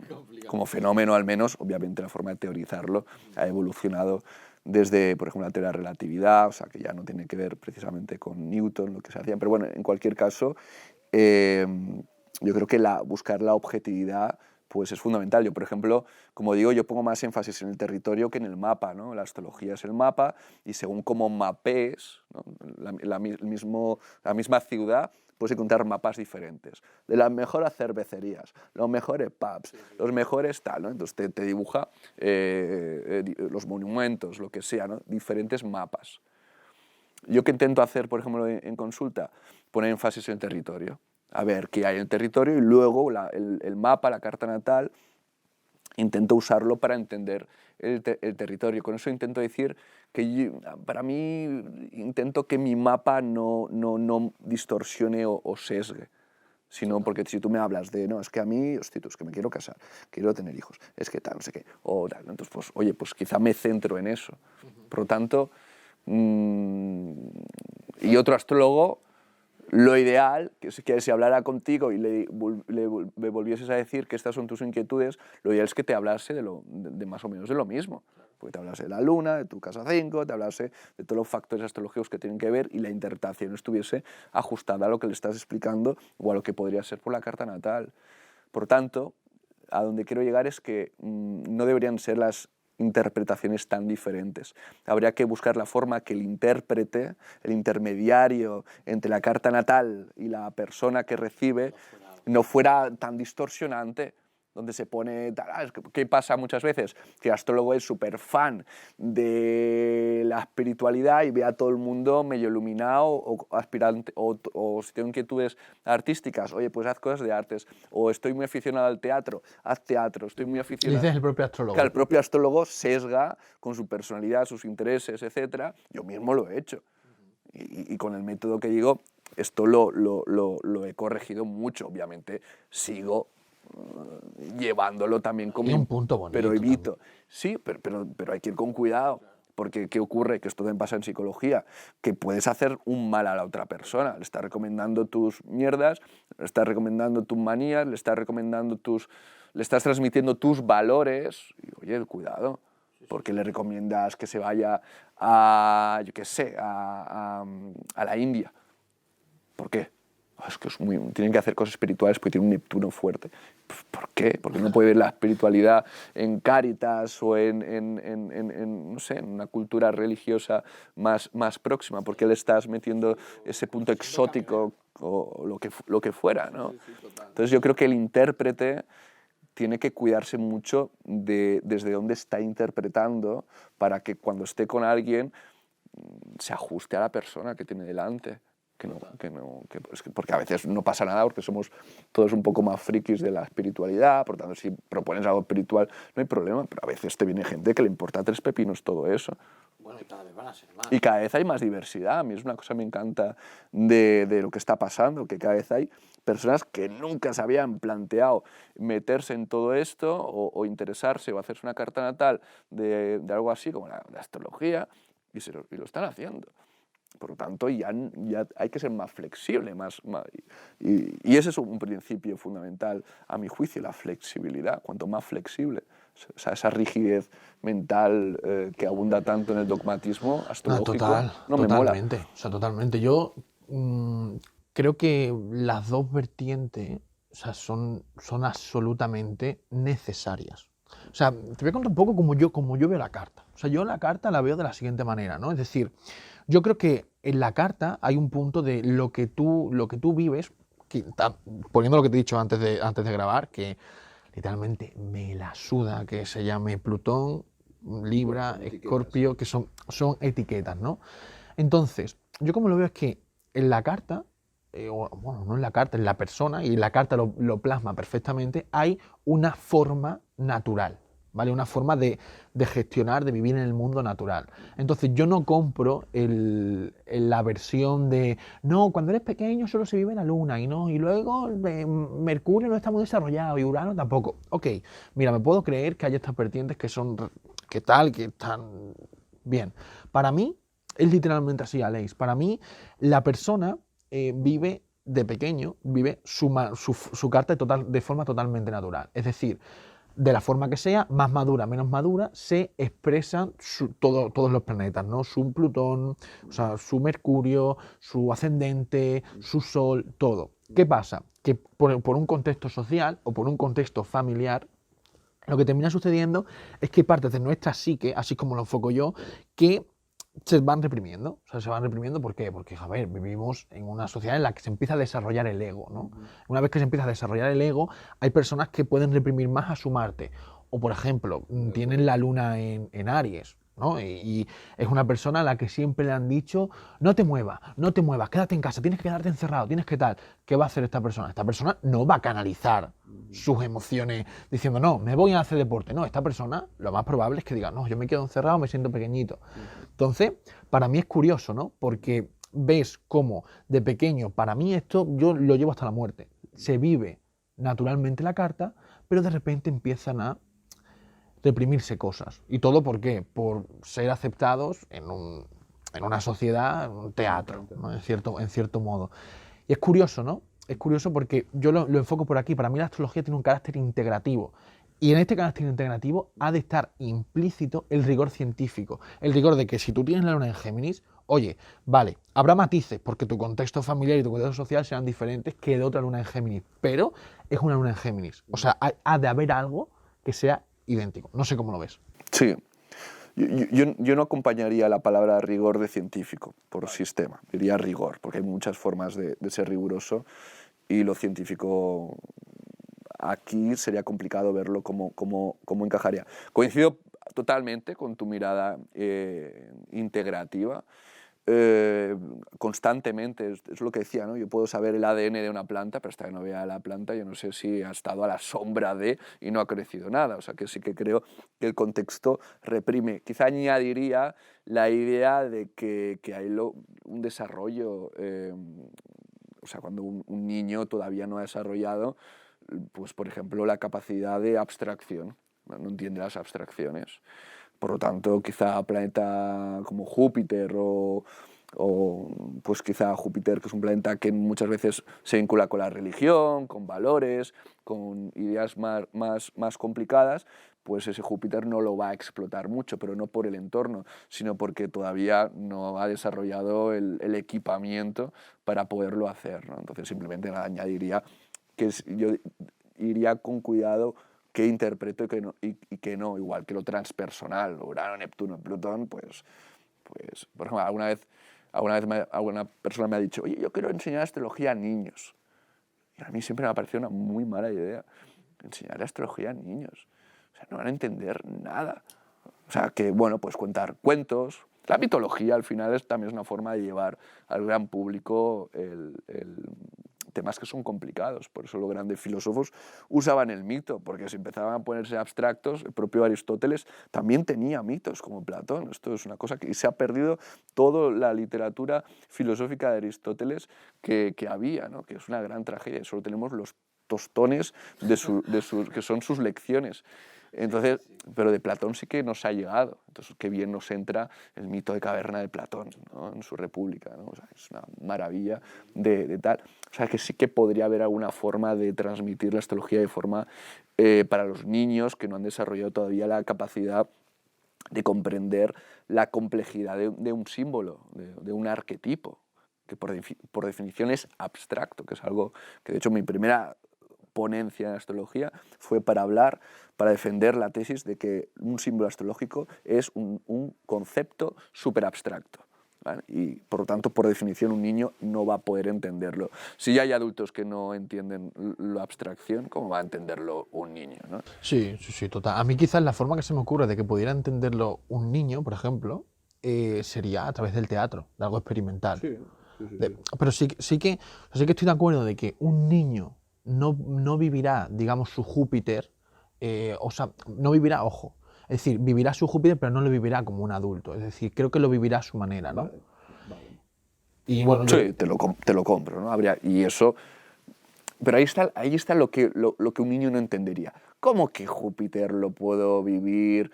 Como fenómeno al menos, obviamente la forma de teorizarlo ha evolucionado desde, por ejemplo, la teoría de la relatividad, o sea, que ya no tiene que ver precisamente con Newton, lo que se hacía, pero bueno, en cualquier caso, yo creo que buscar la objetividad pues es fundamental. Yo, por ejemplo, como digo, yo pongo más énfasis en el territorio que en el mapa, ¿no? La astrología es el mapa y según cómo mapees, ¿no? la misma ciudad, puedes encontrar mapas diferentes. De las mejores cervecerías, los mejores pubs, los mejores tal, ¿no? Entonces te dibuja los monumentos, lo que sea, ¿no? Diferentes mapas. Yo que intento hacer, por ejemplo, en consulta, poner énfasis en el territorio. A ver qué hay en el territorio y luego el mapa, la carta natal, intento usarlo para entender el territorio. Con eso intento decir que para mí intento que mi mapa no distorsione o sesgue. Sino porque si tú me hablas de, no, es que a mí, hostia, es que me quiero casar, quiero tener hijos, es que tal, no sé qué, o tal, entonces pues, oye, pues quizá me centro en eso. Por lo tanto, y otro astrólogo, lo ideal, que si hablara contigo y le volvieses a decir que estas son tus inquietudes, lo ideal es que te hablase de más o menos de lo mismo. Porque te hablase de la luna, de tu casa 5, te hablase de todos los factores astrológicos que tienen que ver y la interpretación estuviese ajustada a lo que le estás explicando o a lo que podría ser por la carta natal. Por tanto, a donde quiero llegar es que no deberían ser las interpretaciones tan diferentes. Habría que buscar la forma que el intérprete, el intermediario entre la carta natal y la persona que recibe, no fuera tan distorsionante, donde se pone... ¿Qué pasa muchas veces? Que el astrólogo es súper fan de la espiritualidad y ve a todo el mundo medio iluminado o aspirante, o si tiene inquietudes artísticas, oye, pues haz cosas de artes, o estoy muy aficionado al teatro, haz teatro, estoy muy aficionado... Dices el propio astrólogo. Que el propio astrólogo sesga con su personalidad, sus intereses, etc. Yo mismo lo he hecho. Y con el método que digo, esto lo he corregido mucho. Obviamente sigo llevándolo también como... Hay un punto bonito. Pero evito. Sí, pero hay que ir con cuidado. Porque, ¿qué ocurre? Que esto también pasa en psicología, que puedes hacer un mal a la otra persona. Le estás recomendando tus mierdas, le estás recomendando tus manías, le estás transmitiendo tus valores. Y, oye, cuidado, porque le recomiendas que se vaya a, yo qué sé, a la India. ¿Por qué? Es que tienen que hacer cosas espirituales porque tiene un Neptuno fuerte. ¿Por qué? Porque no puede ver la espiritualidad en Cáritas o no sé, en una cultura religiosa más próxima. ¿Por qué le estás metiendo ese punto exótico o lo que fuera, ¿no? Entonces yo creo que el intérprete tiene que cuidarse mucho desde dónde está interpretando para que cuando esté con alguien se ajuste a la persona que tiene delante. Porque a veces no pasa nada porque somos todos un poco más frikis de la espiritualidad, por tanto si propones algo espiritual no hay problema, pero a veces te viene gente que le importa 3 pepinos todo eso. Bueno, y cada vez van a ser más. Y cada vez hay más diversidad. A mí es una cosa que me encanta de lo que está pasando, que cada vez hay personas que nunca se habían planteado meterse en todo esto o interesarse o hacerse una carta natal de algo así como la astrología y lo están haciendo. Por lo tanto, ya hay que ser más flexible. Y ese es un principio fundamental, a mi juicio, la flexibilidad. Cuanto más flexible, o sea, esa rigidez mental que abunda tanto en el dogmatismo astrológico, no me mola. Totalmente. O sea, totalmente. Yo creo que las dos vertientes o sea, son absolutamente necesarias. O sea, te voy a contar un poco como yo veo la carta. O sea, yo la carta la veo de la siguiente manera, ¿no? Es decir, yo creo que en la carta hay un punto de lo que tú vives, poniendo lo que te he dicho antes de grabar, que literalmente me la suda que se llame Plutón, Libra, Son etiquetas. Escorpio, que son etiquetas, ¿no? Entonces, yo como lo veo es que en la carta, bueno, no en la carta, en la persona, y la carta lo plasma perfectamente, hay una forma natural, ¿vale? Una forma de gestionar, de vivir en el mundo natural. Entonces, yo no compro la versión de, no, cuando eres pequeño solo se vive en la Luna, y luego Mercurio no está muy desarrollado, y Urano tampoco. Ok, mira, me puedo creer que hay estas vertientes que que están bien. Para mí, es literalmente así, Alex. Para mí, la persona vive de pequeño, vive su carta de forma totalmente natural. Es decir, de la forma que sea, más madura, menos madura, se expresan todos los planetas, ¿no? Su Plutón, o sea, su Mercurio, su ascendente, su Sol, todo. ¿Qué pasa? Que por un contexto social o por un contexto familiar, lo que termina sucediendo es que partes de nuestra psique, así como lo enfoco yo, que se van reprimiendo. O sea, se van reprimiendo ¿por qué? Porque, a ver, vivimos en una sociedad en la que se empieza a desarrollar el ego, ¿no? Una vez que se empieza a desarrollar el ego, hay personas que pueden reprimir más a su Marte. O, por ejemplo, tienen la luna en Aries, ¿no? Y es una persona a la que siempre le han dicho, no te muevas, quédate en casa, tienes que quedarte encerrado, tienes que tal. ¿Qué va a hacer esta persona? Esta persona no va a canalizar sus emociones diciendo, no, me voy a hacer deporte. No, esta persona lo más probable es que diga, no, yo me quedo encerrado, me siento pequeñito. Entonces, para mí es curioso, ¿no? Porque ves cómo de pequeño, para mí esto yo lo llevo hasta la muerte. Se vive naturalmente la carta, pero de repente empiezan a reprimirse cosas. ¿Y todo por qué? Por ser aceptados en una sociedad, en un teatro, ¿no? En cierto modo. Y es curioso, ¿no? Es curioso porque yo lo enfoco por aquí. Para mí la astrología tiene un carácter integrativo. Y en este carácter integrativo ha de estar implícito el rigor científico. El rigor de que si tú tienes la luna en Géminis, oye, vale, habrá matices porque tu contexto familiar y tu contexto social serán diferentes que de otra luna en Géminis. Pero es una luna en Géminis. O sea, ha de haber algo que sea idéntico. No sé cómo lo ves. Sí. Yo no acompañaría la palabra rigor de científico por sistema, diría rigor, porque hay muchas formas de ser riguroso y lo científico aquí sería complicado verlo cómo encajaría. Coincido totalmente con tu mirada integrativa. Constantemente, es lo que decía, ¿no? Yo puedo saber el ADN de una planta, pero hasta que no vea la planta yo no sé si ha estado a la sombra de y no ha crecido nada. O sea que sí que creo que el contexto reprime. Quizá añadiría la idea de que hay un desarrollo, o sea, cuando un niño todavía no ha desarrollado, pues por ejemplo, la capacidad de abstracción, no entiende las abstracciones. Por lo tanto, quizá planeta como Júpiter o pues quizá Júpiter, que es un planeta que muchas veces se vincula con la religión, con valores, con ideas más complicadas, pues ese Júpiter no lo va a explotar mucho, pero no por el entorno, sino porque todavía no ha desarrollado el equipamiento para poderlo hacer, ¿no? Entonces simplemente añadiría que yo iría con cuidado qué interpreto y qué no, igual que lo transpersonal, Urano, Neptuno, Plutón, pues por ejemplo, alguna persona me ha dicho, oye, yo quiero enseñar astrología a niños. Y a mí siempre me ha parecido una muy mala idea enseñar astrología a niños. O sea, no van a entender nada. O sea, que bueno, pues contar cuentos. La mitología al final también es una forma de llevar al gran público temas que son complicados. Por eso los grandes filósofos usaban el mito, porque si empezaban a ponerse abstractos, el propio Aristóteles también tenía mitos como Platón. Esto es una cosa que se ha perdido toda la literatura filosófica de Aristóteles que había, ¿no? Que es una gran tragedia. Solo tenemos los tostones que son sus lecciones. Entonces, pero de Platón sí que nos ha llegado. Entonces, qué bien nos entra el mito de caverna de Platón, ¿no? En su República, ¿no? O sea, es una maravilla de tal. O sea, que sí que podría haber alguna forma de transmitir la astrología de forma para los niños que no han desarrollado todavía la capacidad de comprender la complejidad de un símbolo, de un arquetipo, que por definición es abstracto, que es algo que de hecho mi primera ponencia en astrología fue para defender la tesis de que un símbolo astrológico es un concepto súper abstracto. ¿Vale? Y por lo tanto, por definición, un niño no va a poder entenderlo. Si ya hay adultos que no entienden la abstracción, ¿cómo va a entenderlo un niño, ¿no? Sí, sí, sí, total. A mí quizás la forma que se me ocurre de que pudiera entenderlo un niño, por ejemplo, sería a través del teatro, de algo experimental. Sí, sí, sí, sí. Pero sí que estoy de acuerdo de que un niño no vivirá, digamos, su Júpiter, o sea, no vivirá, ojo, es decir, vivirá su Júpiter, pero no lo vivirá como un adulto. Es decir, creo que lo vivirá a su manera, ¿no? Vale. Y bueno, sí, te lo compro, ¿no? Y eso... Pero ahí está lo que un niño no entendería. ¿Cómo que Júpiter lo puedo vivir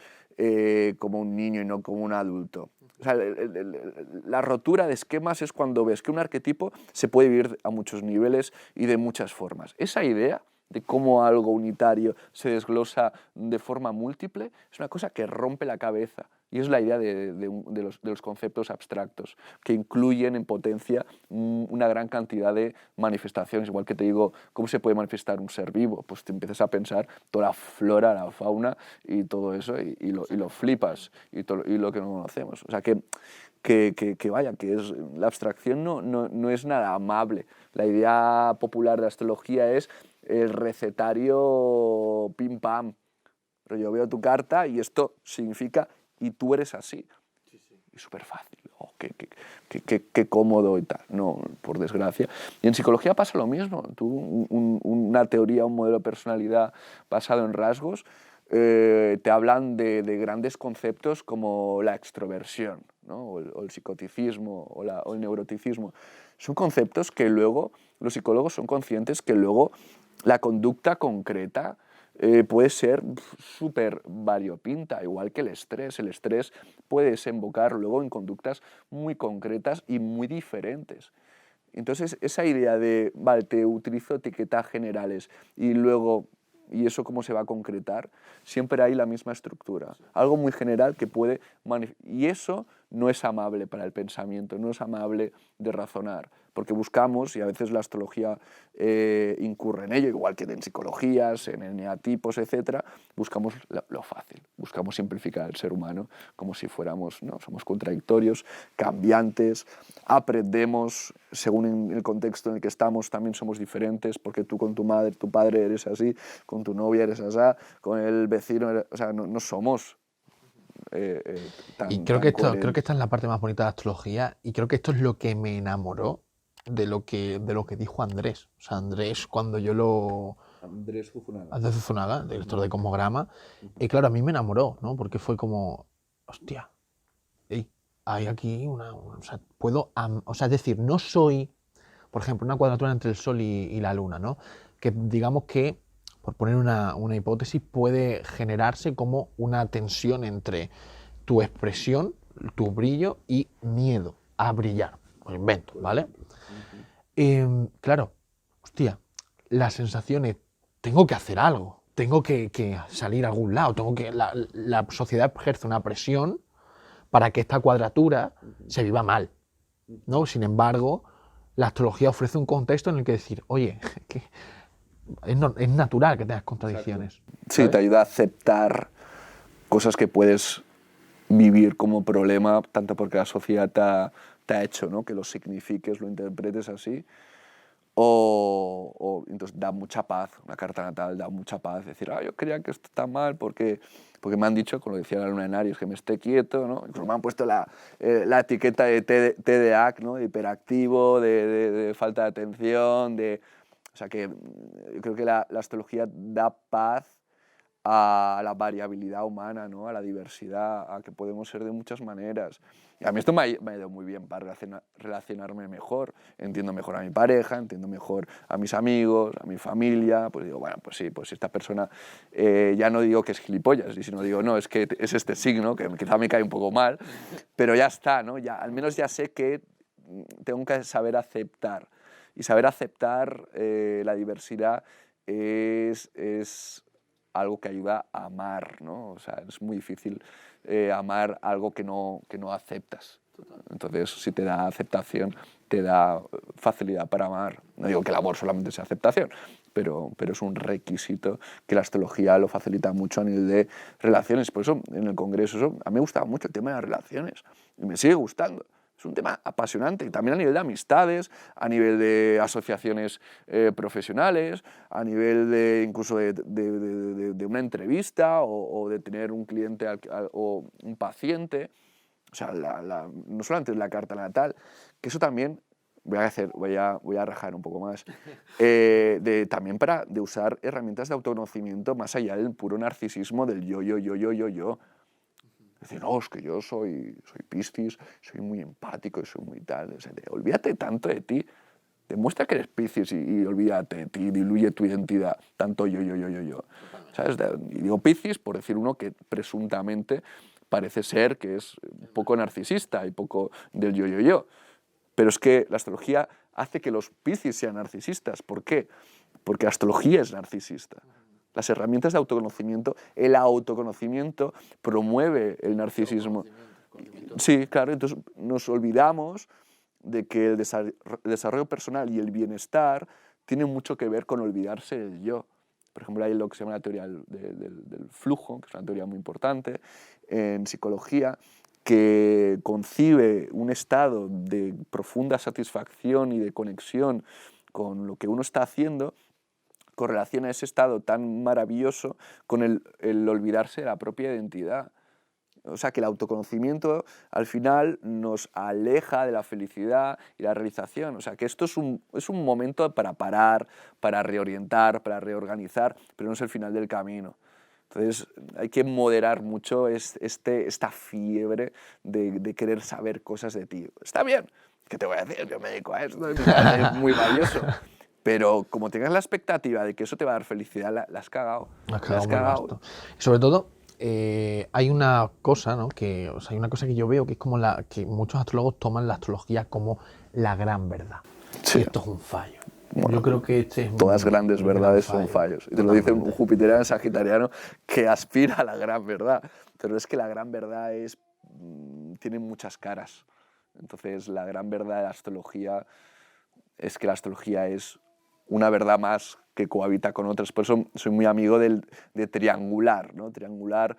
como un niño y no como un adulto? O sea, la rotura de esquemas es cuando ves que un arquetipo se puede vivir a muchos niveles y de muchas formas. Esa idea de cómo algo unitario se desglosa de forma múltiple es una cosa que rompe la cabeza. Y es la idea de los conceptos abstractos, que incluyen en potencia una gran cantidad de manifestaciones. Igual que te digo, ¿cómo se puede manifestar un ser vivo? Pues te empiezas a pensar toda la flora, la fauna y todo eso, y lo flipas, y lo que no conocemos. O sea, vaya, que es, la abstracción no es nada amable. La idea popular de la astrología es el recetario pim pam. Pero yo veo tu carta y esto significa y tú eres así. Y súper fácil. Oh, qué cómodo y tal. No, por desgracia. Y en psicología pasa lo mismo. Tú, una teoría, un modelo de personalidad basado en rasgos, te hablan de grandes conceptos como la extroversión, ¿no? o el psicoticismo o el neuroticismo. Son conceptos que luego los psicólogos son conscientes que luego la conducta concreta puede ser súper variopinta, igual que el estrés. El estrés puede desembocar luego en conductas muy concretas y muy diferentes. Entonces, esa idea de, vale, te utilizo etiquetas generales y luego, ¿y eso cómo se va a concretar? Siempre hay la misma estructura. Algo muy general que puede... Y eso no es amable para el pensamiento, no es amable de razonar, porque buscamos, y a veces la astrología incurre en ello, igual que en psicologías, en eneatipos, etc., buscamos lo fácil, buscamos simplificar el ser humano como si fuéramos, ¿no? Somos contradictorios, cambiantes, aprendemos según el contexto en el que estamos, también somos diferentes, porque tú con tu madre, tu padre eres así, con tu novia eres así, con el vecino, o sea, no somos y tan creo que coherentes. esta es la parte más bonita de la astrología, y creo que esto es lo que me enamoró de lo que dijo Andrés. O sea, Andrés, cuando yo lo... Andrés Zuzunaga. Andrés Zuzunaga, director de Cosmograma, y claro, a mí me enamoró, ¿no? Porque fue como, hostia, ey, hay aquí o sea, o sea, es decir, no soy, por ejemplo, una cuadratura entre el Sol y la Luna, ¿no? Que digamos que, por poner una hipótesis, puede generarse como una tensión entre tu expresión, tu brillo y miedo a brillar. Lo invento, ¿vale? Claro, hostia, la sensación es, tengo que hacer algo, tengo que salir a algún lado, la sociedad ejerce una presión para que esta cuadratura se viva mal, ¿no? Sin embargo, la astrología ofrece un contexto en el que decir, oye, que es natural que tengas contradicciones. Sí, te ayuda a aceptar cosas que puedes vivir como problema, tanto porque la sociedad te ha hecho, ¿no? Que lo signifiques, lo interpretes así, o entonces da mucha paz, una carta natal da mucha paz, decir, yo creía que esto está mal porque me han dicho, como decía la luna en Aries, que me esté quieto, ¿no? Incluso me han puesto la etiqueta de TDAH, ¿no? De hiperactivo, de falta de atención, o sea que yo creo que la astrología da paz a la variabilidad humana, ¿no? A la diversidad, a que podemos ser de muchas maneras. Y a mí esto me ha ido muy bien para relacionarme mejor. Entiendo mejor a mi pareja, entiendo mejor a mis amigos, a mi familia. Pues digo, bueno, pues sí, pues esta persona ya no digo que es gilipollas, sino digo, no, es que es este signo, que quizá me cae un poco mal, pero ya está, ¿no? Ya, al menos ya sé que tengo que saber aceptar. Y saber aceptar la diversidad es algo que ayuda a amar, ¿no? O sea, es muy difícil amar algo que no aceptas. Entonces, si te da aceptación, te da facilidad para amar. No digo que el amor solamente sea aceptación, pero es un requisito que la astrología lo facilita mucho a nivel de relaciones. Por eso, en el Congreso, a mí me gustaba mucho el tema de las relaciones y me sigue gustando. Es un tema apasionante y también a nivel de amistades, a nivel de asociaciones profesionales, a nivel de incluso de una entrevista o de tener un cliente o un paciente. O sea, no solamente la carta natal, que eso también voy a rajar un poco más, también de usar herramientas de autoconocimiento más allá del puro narcisismo del yo. Decir, no, es que yo soy Piscis, soy muy empático, soy muy tal. O sea, olvídate tanto de ti, demuestra que eres Piscis y olvídate de ti, diluye tu identidad, tanto yo. ¿Sabes? Y digo Piscis por decir uno que presuntamente parece ser que es un poco narcisista y poco del yo. Pero es que la astrología hace que los Piscis sean narcisistas. ¿Por qué? Porque la astrología es narcisista. Las herramientas de autoconocimiento, el autoconocimiento promueve el narcisismo. Sí, claro, entonces nos olvidamos de que el desarrollo personal y el bienestar tienen mucho que ver con olvidarse del yo. Por ejemplo, hay lo que se llama la teoría del flujo, que es una teoría muy importante en psicología, que concibe un estado de profunda satisfacción y de conexión con lo que uno está haciendo, correlaciona ese estado tan maravilloso con el olvidarse de la propia identidad. O sea, que el autoconocimiento al final nos aleja de la felicidad y la realización. O sea, que esto es un momento para parar, para reorientar, para reorganizar, pero no es el final del camino. Entonces hay que moderar mucho esta fiebre de querer saber cosas de ti. Está bien, ¿qué te voy a decir? Yo me dedico a esto, es muy valioso. Pero como tengas la expectativa de que eso te va a dar felicidad, la has cagado. La has cagado. Y sobre todo, hay una cosa, ¿no? Hay una cosa que yo veo que es como que muchos astrólogos toman la astrología como la gran verdad. Sí. Y esto es un fallo. Bueno, yo creo que todas grandes verdades son fallos. Y te lo dice un jupiteriano sagitariano que aspira a la gran verdad. Pero es que la gran verdad tiene muchas caras. Entonces, la gran verdad de la astrología es que la astrología es una verdad más que cohabita con otras. Por eso soy muy amigo de triangular, ¿no? Triangular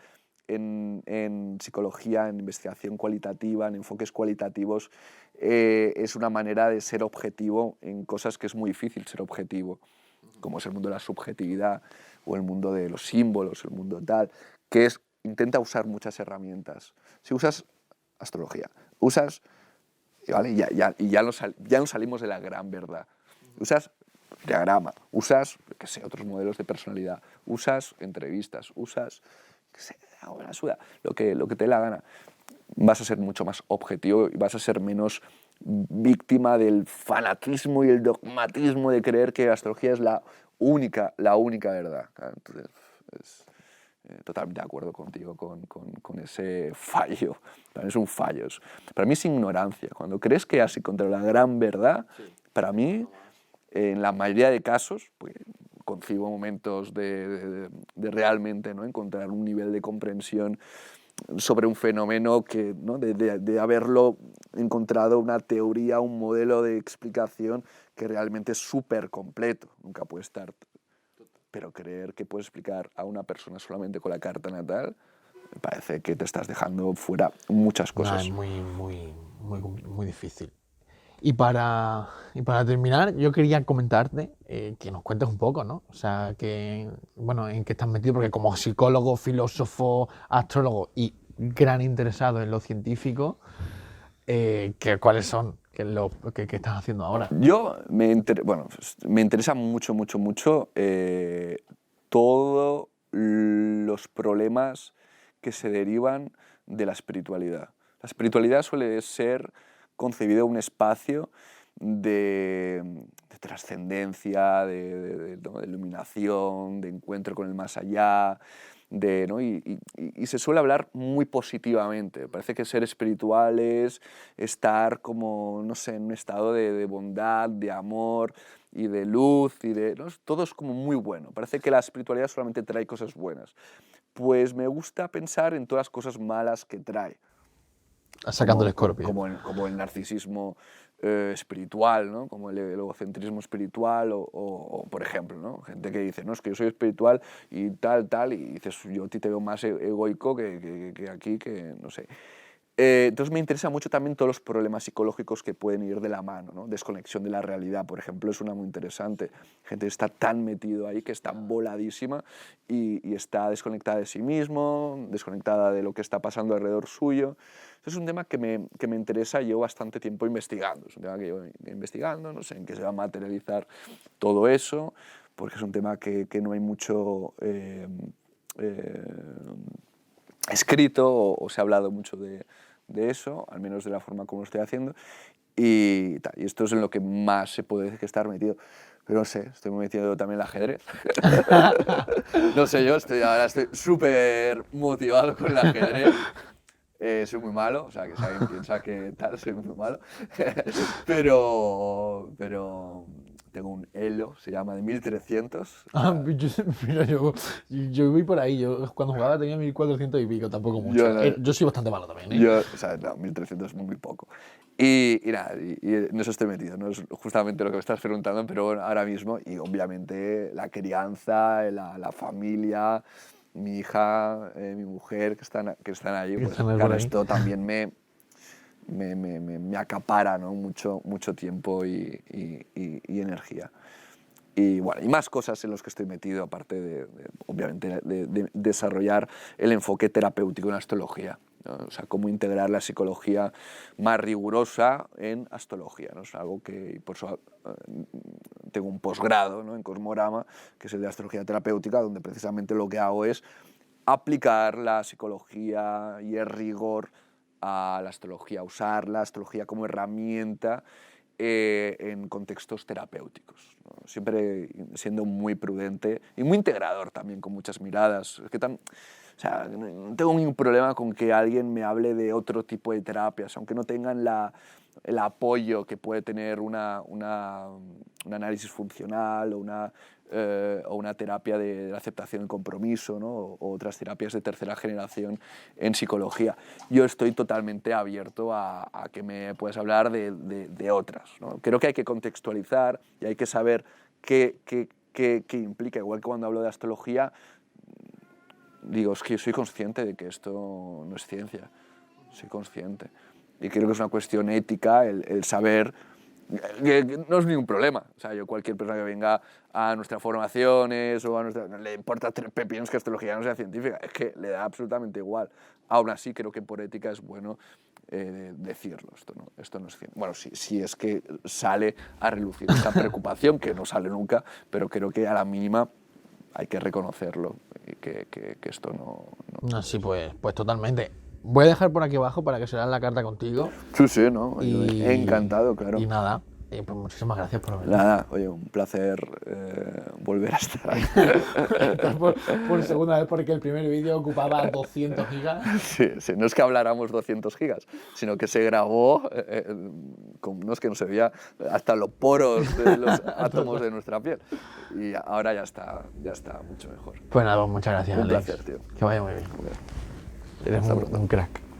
en psicología, en investigación cualitativa, en enfoques cualitativos, es una manera de ser objetivo en cosas que es muy difícil ser objetivo, como es el mundo de la subjetividad o el mundo de los símbolos, el mundo tal, que intenta usar muchas herramientas. Si usas astrología, ¿vale? Ya no salimos de la gran verdad. Usas diagrama, usas otros modelos de personalidad, usas entrevistas, usas la suda, lo que te dé la gana. Vas a ser mucho más objetivo y vas a ser menos víctima del fanatismo y el dogmatismo de creer que la astrología es la única verdad. Entonces, totalmente de acuerdo contigo con ese fallo. Para mí es un fallo. Para mí es ignorancia. Cuando crees que has encontrado la gran verdad, para mí, en la mayoría de casos, pues, concibo momentos de realmente, ¿no?, encontrar un nivel de comprensión sobre un fenómeno que, ¿no?, de haberlo encontrado una teoría, un modelo de explicación que realmente es súper completo. Nunca puede estar. Pero creer que puedes explicar a una persona solamente con la carta natal, me parece que te estás dejando fuera muchas cosas. No, es muy difícil. Y para terminar, yo quería comentarte que nos cuentes un poco, ¿no? O sea, en qué estás metido, porque como psicólogo, filósofo, astrólogo y gran interesado en lo científico, ¿cuáles son? ¿Qué estás haciendo ahora? Me interesa mucho todos los problemas que se derivan de la espiritualidad. La espiritualidad suele ser concebido un espacio de trascendencia, de iluminación, de encuentro con el más allá, ¿no? y se suele hablar muy positivamente. Parece que ser espiritual es estar como, no sé, en un estado de bondad, de amor y de luz, ¿no? Todo es como muy bueno. Parece que la espiritualidad solamente trae cosas buenas. Pues me gusta pensar en todas las cosas malas que trae. Sacando el escorpio. Como el narcisismo espiritual, ¿no? Como el egocentrismo espiritual o, por ejemplo, ¿no? Gente que dice, no, es que yo soy espiritual y tal, y dices, yo a ti te veo más egoico que aquí, que no sé. Entonces me interesa mucho también todos los problemas psicológicos que pueden ir de la mano, ¿no? Desconexión de la realidad, por ejemplo, es una muy interesante. Gente que está tan metido ahí, que está voladísima y está desconectada de sí mismo, desconectada de lo que está pasando alrededor suyo. Es un tema que me interesa, llevo bastante tiempo investigando. Es un tema que llevo investigando, no sé en qué se va a materializar todo eso, porque es un tema que no hay mucho escrito o se ha hablado mucho de eso, al menos de la forma como lo estoy haciendo, y esto es en lo que más se puede decir que estar metido. Pero no sé, estoy muy metido también en el ajedrez. No sé, ahora estoy súper motivado con el ajedrez. Soy muy malo, o sea, que si alguien piensa que tal, soy muy malo. pero tengo un elo, se llama de 1300. Mira, yo voy por ahí. Yo cuando jugaba tenía 1400 y pico, tampoco mucho. Yo soy bastante malo también, ¿eh? O sea, no, 1300 es muy poco. Y nada, y en eso estoy metido, no es justamente lo que me estás preguntando, pero bueno, ahora mismo, y obviamente la crianza, la familia, mi hija, mi mujer, que están allí, pues claro, esto también me acapara, ¿no? mucho tiempo y energía. Y bueno, y más cosas en las que estoy metido, aparte obviamente, de desarrollar el enfoque terapéutico en astrología, ¿no? O sea, cómo integrar la psicología más rigurosa en astrología, ¿no? Es algo que, por eso tengo un posgrado, ¿no? En Cosmorama, que es el de astrología terapéutica, donde precisamente lo que hago es aplicar la psicología y el rigor a la astrología, usar la astrología como herramienta en contextos terapéuticos, ¿no? Siempre siendo muy prudente y muy integrador también, con muchas miradas. Es que o sea, no tengo ningún problema con que alguien me hable de otro tipo de terapias, aunque no tengan el apoyo que puede tener un análisis funcional o una terapia de la aceptación del compromiso, ¿no? O otras terapias de tercera generación en psicología. Yo estoy totalmente abierto a que me puedas hablar de otras, ¿no? Creo que hay que contextualizar y hay que saber qué implica. Igual que cuando hablo de astrología, digo, es que yo soy consciente de que esto no es ciencia, soy consciente. Y creo que es una cuestión ética el saber que no es ningún problema. O sea, cualquier persona que venga a nuestras formaciones o no le importa 3 pepinos que astrología no sea científica, es que le da absolutamente igual. Aún así, creo que por ética es bueno decirlo. Esto no es ciencia. Bueno, si es que sale a relucir esta preocupación, que no sale nunca, pero creo que a la mínima hay que reconocerlo y que esto no... Sí, pues totalmente. Voy a dejar por aquí abajo para que se lean la carta contigo. Sí, ¿no? Encantado, claro. Y nada, pues muchísimas gracias por venir. Nada, oye, un placer volver a estar ahí. por segunda vez, porque el primer vídeo ocupaba 200 gigas. Sí, no es que habláramos 200 gigas, sino que se grabó, no es que no se veía hasta los poros de los átomos de nuestra piel. Y ahora ya está mucho mejor. Pues nada, muchas gracias, Un Alex. placer, tío. Que vaya muy bien. Eres un crack.